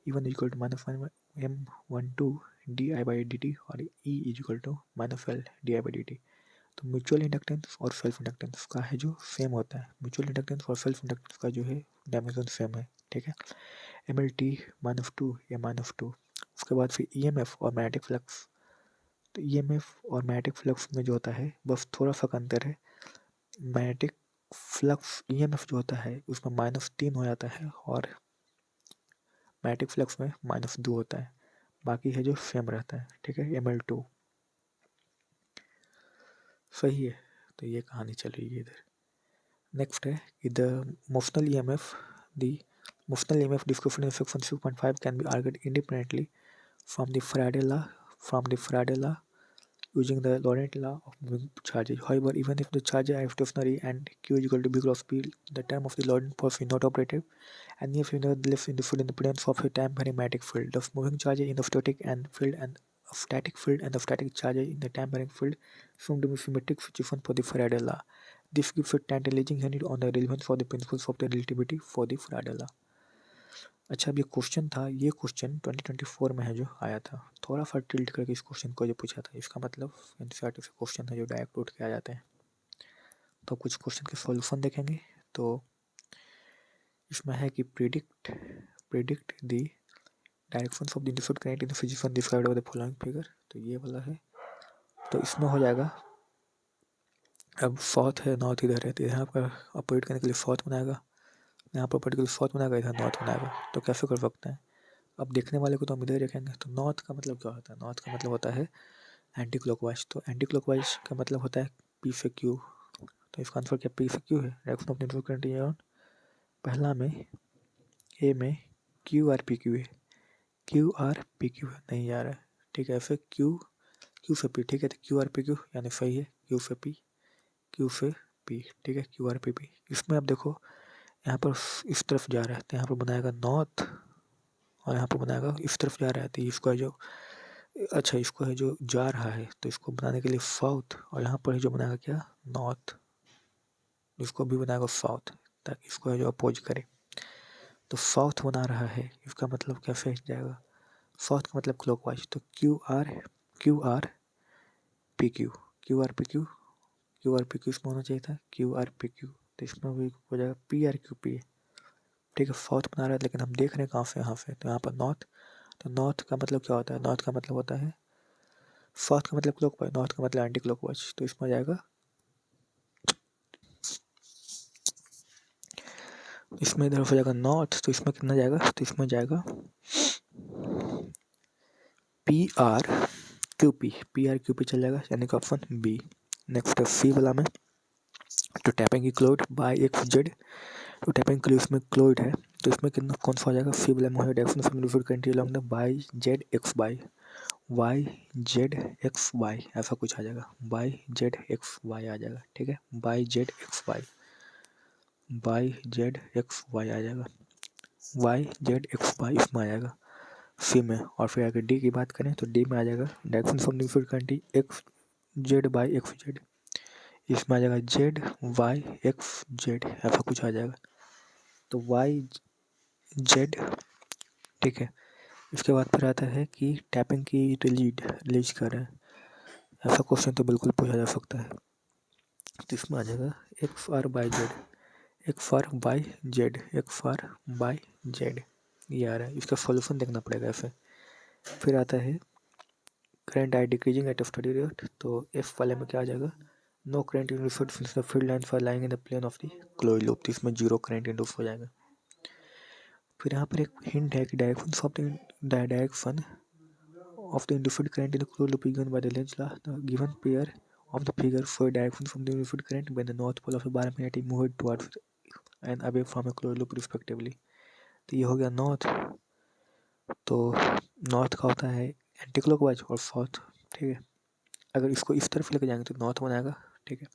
ई1 is equal to minus M12 d I by D t और e is equal to minus L d I by D T. तो mutual inductance और self inductance का है जो same होता है, mutual inductance और सेल्फ इंडक्टेंस का जो है डायमेंशन सेम है, ठीक है। MLT -2 या -2। उसके बाद फिर EMF और मैग्नेटिक फ्लक्स। तो EMF और मैग्नेटिक फ्लक्स में जो होता है बस थोड़ा सा अंतर है, मैग्नेटिक फ्लक्स EMF जो होता है उसमें -3 हो जाता है और मैग्नेटिक फ्लक्स में -2 होता है, बाकी है जो सेम रहता है, ठीक है। ML2 सही है। तो ये कहानी चल रही है इधर। नेक्स्ट है कि the motional EMF the motional EMF description in section 6.5 can be argued independently from the Faraday law using the Lorentz law of moving charges. However, even if the charges are stationary and Q is equal to B cross P, the term of the Lorentz force is not operative, and if you nevertheless in the full independence of a time-varying magnetic field, the moving charges in the static and field and of static field and the static charges in the time-varying field assumed to be symmetric situation for the Faraday law. This gives a tantalizing hint on the relevance for the principles of the relativity for the Faraday law. अच्छा, अब ये question था, ये question 2024 में है जो आया था, थोड़ा सा टिल्ट करके इस क्वेश्चन को जो पूछा था, इसका मतलब एनसीईआरटी से क्वेश्चन है जो डायरेक्ट उठ के आ जाते हैं। तो कुछ क्वेश्चन के सॉल्यूशन देखेंगे। तो इसमें है कि predict the directions of the induced current in the physics described by the following figure. तो ये वाला है। तो इसमें हो जाएगा, अब साउथ है नॉर्थ इधर है, तो यहाँ पर ऑपरेट करने के लिए साउथ बनाएगा, यहाँ पर ऑपरेट के लिए साउथ बनाएगा, इधर नॉर्थ बनाएगा। तो कैसे कर सकते हैं? अब देखने वाले को तो हम इधर देखेंगे। तो नॉर्थ का मतलब क्या होता है? नॉर्थ का मतलब होता है एंटी क्लॉकवाइज। तो एंटी क्लॉकवाइज का मतलब होता है पी से क्यू। तो इसका आंसर क्या पी से क्यू है? Direction of neutral current in पहला में ए में क्यू आर पी क्यू है, क्यू आर पी क्यू है, नहीं आ रहा है, ठीक है। ऐसे क्यू से पी, ठीक है। तो क्यू आर पी क्यू यानी सही है, क्यू से पी, क्यू से पी, ठीक है, क्यू आर पी पी। इसमें आप देखो यहाँ पर इस तरफ जा रहा है, तो यहाँ पर बनाएगा नॉर्थ, और यहाँ पर बनाएगा इस तरफ जा रहा है, तो इसका जो अच्छा इसको है जो जा रहा है, तो इसको बनाने के लिए साउथ, और यहाँ पर है जो बनाएगा क्या नॉर्थ, इसको भी बनाएगा साउथ, ताकि इसको है जो अपोज करे। तो साउथ बना रहा है, इसका मतलब कैसे जाएगा? साउथ का मतलब क्लॉकवाइज। तो Q R P Q, Q R P Q, Q R P Q इसमें होना चाहिए था, क्यू आर पी क्यू। तो इसमें भी हो जाएगा पी आर क्यू पी, ठीक है। साउथ बना रहा है, लेकिन हम देख रहे हैं कहाँ से, यहाँ से। तो यहाँ पर नॉर्थ, तो नॉर्थ का मतलब क्या होता है? नॉर्थ का मतलब होता है, साउथ का मतलब क्लॉकवाइज, नॉर्थ का मतलब एंटी क्लॉकवाइज। तो इसमें जाएगा, इसमें इधर हो जाएगा नॉर्थ, तो इसमें कितना जाएगा? तो इसमें जाएगा पी आर क्यू पी चल जाएगा, यानी कि ऑप्शन बी। नेक्स्ट है सी वाला में, तो टैपिंग की क्लोड बाई एक्स जेड। तो टैपिंग के लिए इसमें क्लोड है, तो इसमें कितना कौन सा हो जाएगा? सी वाला में हो जाएगा direction of universal current along the by Z X by Y Z X Y, ऐसा कुछ आ जाएगा, बाई जेड एक्स वाई आ जाएगा, ठीक है। By Z X Y, by Z X Y आ जाएगा, वाई जेड एक्स वाई इसमें आ जाएगा सी में। और फिर आगे डी की बात करें तो डी में आ जाएगा direction of neutral current x Z by x Z, इसमें आ जाएगा जेड वाई एक्स जेड, ऐसा कुछ आ जाएगा। तो वाई जेड, ठीक है। इसके बाद फिर आता है कि टैपिंग की रिलीज कर रहे हैं, ऐसा क्वेश्चन तो बिल्कुल पूछा जा सकता है। तो इसमें आ जाएगा X R by Z, X R by Z, X R by Z, ये आ रहा है। इसका सॉल्यूशन देखना पड़ेगा ऐसे। फिर आता है current I decreasing at steady rate. तो एफ वाले में क्या आ जाएगा? No current induced since the field lines are lying in the plane of the closed loop. तो इसमें जीरो करंट इंड्यूस हो जाएगा। फिर यहाँ पर एक हिंट है कि direction of the induced current in the closed loop is given by the Lenz law. The given pair of the figure for direction from the induced current when the north pole of a bar magnet is moved towards and away from a closed loop respectively. तो ये हो गया north. तो north का होता है anti clockwise और south, ठीक है। अगर इसको इस तरफ लेके जाएंगे तो नॉर्थ बनाएगा, ठीक है।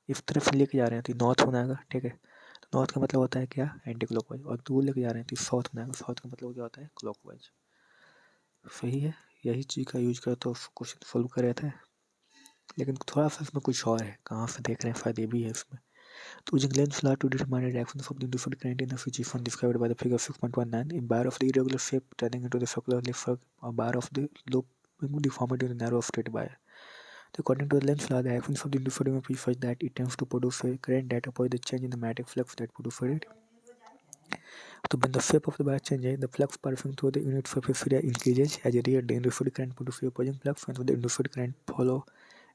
इस तरफ लेके जा रहे हैं तो नॉर्थ बनाएगा, ठीक है। तो नॉर्थ का मतलब होता है क्या? Anti clockwise. और दूर लेके जा रहे हैं तो साउथ बनाएगा, साउथ का मतलब क्या होता है? क्लॉकवाइज। सही है, यही चीज़ का यूज कर तो क्वेश्चन सॉल्व कर रहे थे, लेकिन थोड़ा सा इसमें कुछ और है, कहाँ से देख रहे हैं, फायदे भी है इसमें। तो using Lenz law to determine the direction of the induced current in a figure described by the figure 6.19, a bar of the irregular shape turning into the circular leaf a bar of the loop being deformed into the narrow straight bar. तो according to the Lenz law, the actions of the induced EMF is such that it tends to produce a current that opposes the change in the magnetic flux that produced it. So when the shape of the wire changes, the flux passing through the unit surface area increases. As a result, the induced current produces the opposing flux, and the induced current follow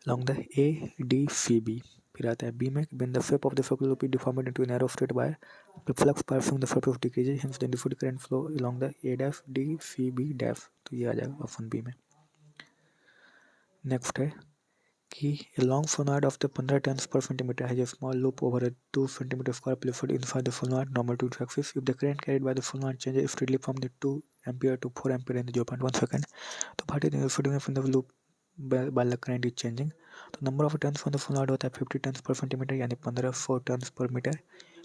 along the ADCB. फिर आता है B में, when the shape of the circular loop is deformed into a narrow straight wire, the flux passing the surface decreases, hence the induced current flow along the A dash DCB dash. तो ये आ जाएगा option B में. Next है कि a long solenoid of the 15 turns per centimeter has a small loop over a 2 centimeter square plywood inside the solenoid normal to its axis. If the current carried by the solenoid changes steadily from the 2 ampere to 4 ampere in the 0.1 second, तो Bhati in the loop while the current is changing, तो number of turns on the solenoid होता है 50 turns per centimeter यानी 1500 turns per meter.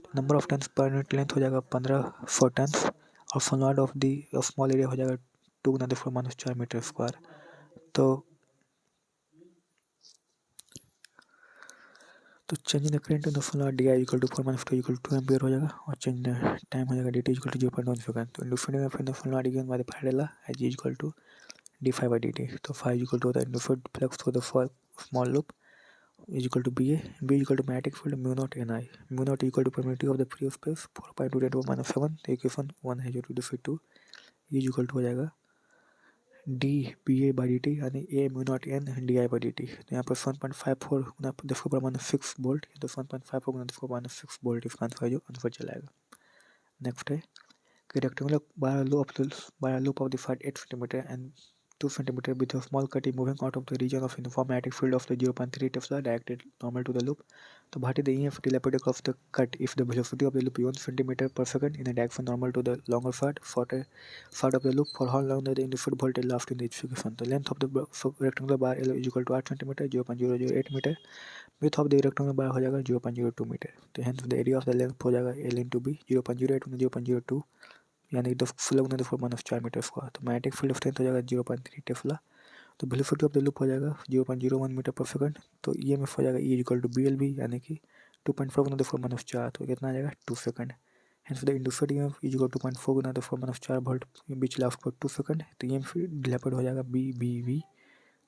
तो number of turns per unit length हो जाएगा 1500 turns और solenoid of the small area हो जाएगा 2 × 10⁻⁴ मीटर स्क्वायर. तो change in the current in the solenoid di equal to 4 minus 2 equal to 2 ampere हो जाएगा और चेंज द टाइम हो जाएगा dt equal to 0.1 सेकंड. तो induced EMF in the solenoid given by the Faraday law as G equal to d∅ by dt. तो phi equal to होता है induced flux through the small loop is equal to BA. B equal to magnetic field mu naught NI. Mu naught equal to permittivity of the free space 4.2 × 10⁻⁷. तो equation 1 है जो to defied to is equal to हो जाएगा d B A by D T यानी A mu naught N d I by D T. तो यहाँ पर 1.54 गुना 10⁻⁶ volt या तो 1.54 गुना 10⁻⁶ वोल्ट इसका आंसर जो आंसर चलाएगा. नेक्स्ट है कि rectangular wire loop of the side 8 cm and 2 cm with a small cut is moving out of the region of uniform magnetic field of the 0.3 Tesla directed normal to the loop. तो Bhati the EMF dilated of the cut if the velocity of the loop is 1 cm per second in a direction normal to the longer shorter side of the loop. For how long the induced voltage lasts in the equation. The length of the rectangular bar L is equal to 8 cm 0.008 meter. Width of the rectangular bar हो जाएगा 0.02 meter. तो hence the area of the length हो जाएगा L into B 0.08 × 0.02 यानी 10⁻⁴ metre square. तो magnetic field strength हो जाएगा 0.3 Tesla. तो वेलोसिटी ऑफ द लूप हो जाएगा 0.01 मीटर पर सेकंड. तो EMF हो जाएगा E इक्वल टू BLB यानी कि 2.4 × 10⁻⁴. तो कितना आ जाएगा 2 second. Hence the induced EMF is equal to 2.4 × 10⁻⁴ volt which last for 2 second. तो EMF डिलेपड हो जाएगा BBV.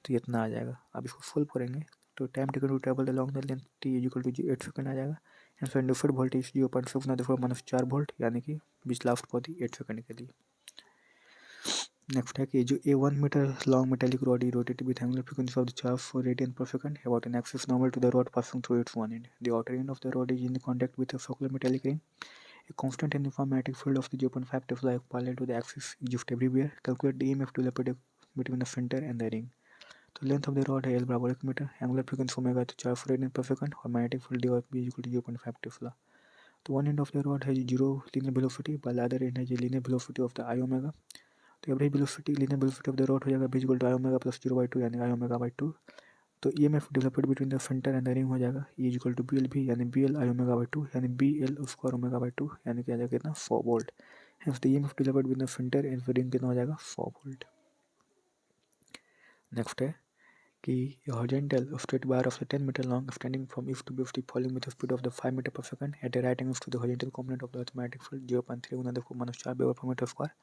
तो इतना आ जाएगा. अब इसको सोल्व करेंगे तो time taken to travel along the length T is equal to 8 second आ जाएगा. आंसर इंड्यूस्ड वोल्टेज 0.6 × 10⁻⁴ वोल्ट यानी कि बीच लास्ट फॉर 8 सेकंड के लिए. नेक्स्ट है कि जो a 1 metre long metallic rod is rotated with angular frequency of the charge 4 radians per second about an axis normal to the rod passing through its one end. The outer end of the rod is in contact with a circular metallic ring. A constant and uniform magnetic field of the 0.5 Tesla parallel to the axis exists everywhere. Calculate the EMF developed between the center and the ring. तो length of the rod है L बराबर 1 metre. Angular frequency omega तो 4 radian per second और magnetic field B equal to 0.5 tesla. तो one end of the rod है 0 linear velocity while other end है linear velocity of the I omega. तो average velocity linear velocity of the rod हो जाएगा B equal to I omega plus 0/2 यानी I omega by 2. तो EMF developed between the centre and the ring हो जाएगा E equal to BLB यानी BL I omega by 2 यानी BL square omega by 2 यानी क्या आ जाएगा कितना 4 volt. Hence the EMF developed between the centre and the ring कितना हो जाएगा 4 वोल्ट. नेक्स्ट है कि horizontal straight bar of the 10 meter long extending from east to west falling with a speed of the 5 meter per second at a right angle to the horizontal component of the magnetic field 0.3 × 10⁻⁴ Weber per meter square.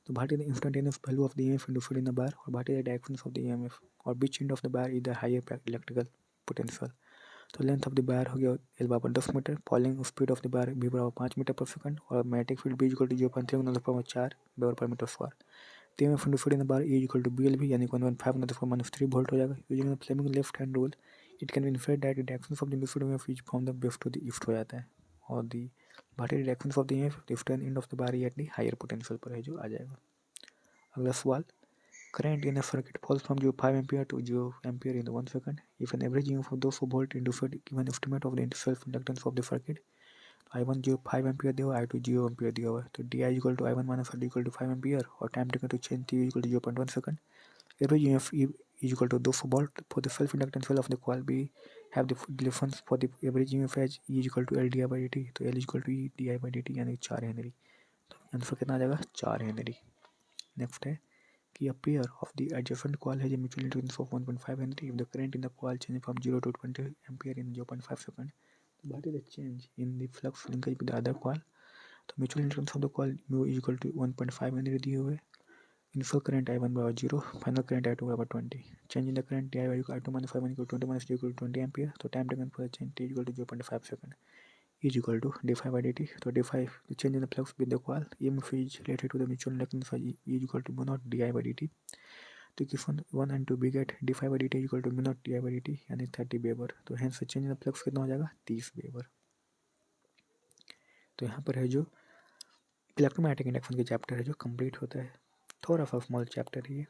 तो Bhati the instantaneous value of the EMF induced in the bar और Bhati the directions of the EMF और which end of the bar is the higher electrical potential. तो length of the bar हो गया L बराबर 10 metre. Falling speed of the bar B बराबर 5 metre per second और magnetic field B equal to 0.3 × 10⁻⁴ weber per metre square. तो EMF induced in the bar E equal to BLB यानी 1.5 × 10⁻³ volt हो जाएगा. Using the Fleming left hand rule it can be inferred that the directions of the induced EMF is from the west to the east हो जाता है और the भाटी directions of the EMF left end of the bar at the higher potential पर है जो आ जाएगा. अगला सवाल. Current in a circuit falls from 0.5 ampere to 0 ampere in 1 second. If an average EMF of 2 volt induced given estimate of the self inductance of the circuit, I1 0.5 ampere दिया हुआ I2 0 ampere दिया हुआ है. तो DI equal to I1 minus RD equal to 5 ampere और time taken to change T equal to 0.1 second. Average EMF is equal to 2 volt for the self inductance cell of the coil. We have the difference for the average EMF as E is equal to L di by dt. तो L is equal to E di by dt यानी 4 Henry. तो answer कितना आ जाएगा 4 Henry. Next है कि a pair of the adjacent coil has a mutual inductance of 1.5 Henry. If the current in the coil changes from 0 to 20 ampere in 0.5 second, what is the change in the flux linkage with the other coil? तो mutual inductance of the coil mu is equal to 1.5 Henry दिए हुए initial current I1 बराबर 0, final current I2 बराबर 20. Change in the current I2 minus I1 equal to 20 minus t equal to 20 ampere. तो time taken for change t equal to 0.5 second is equal to d5 by dt. तो d5 the change in the flux with the coil EMF is related to the mutual inductance is equal to mu naught di by dt. तो equation 1 and 2 भी gate d5 by dt is equal to mu naught di by dt यानी 30 weber. तो hence change in the flux कितना हो जाएगा 30 weber. तो यहाँ पर है जो इलेक्ट्रोमैग्नेटिक इंडक्शन के चैप्टर है जो कंप्लीट होता है. थोड़ा सा स्मॉल चैप्टर है ये.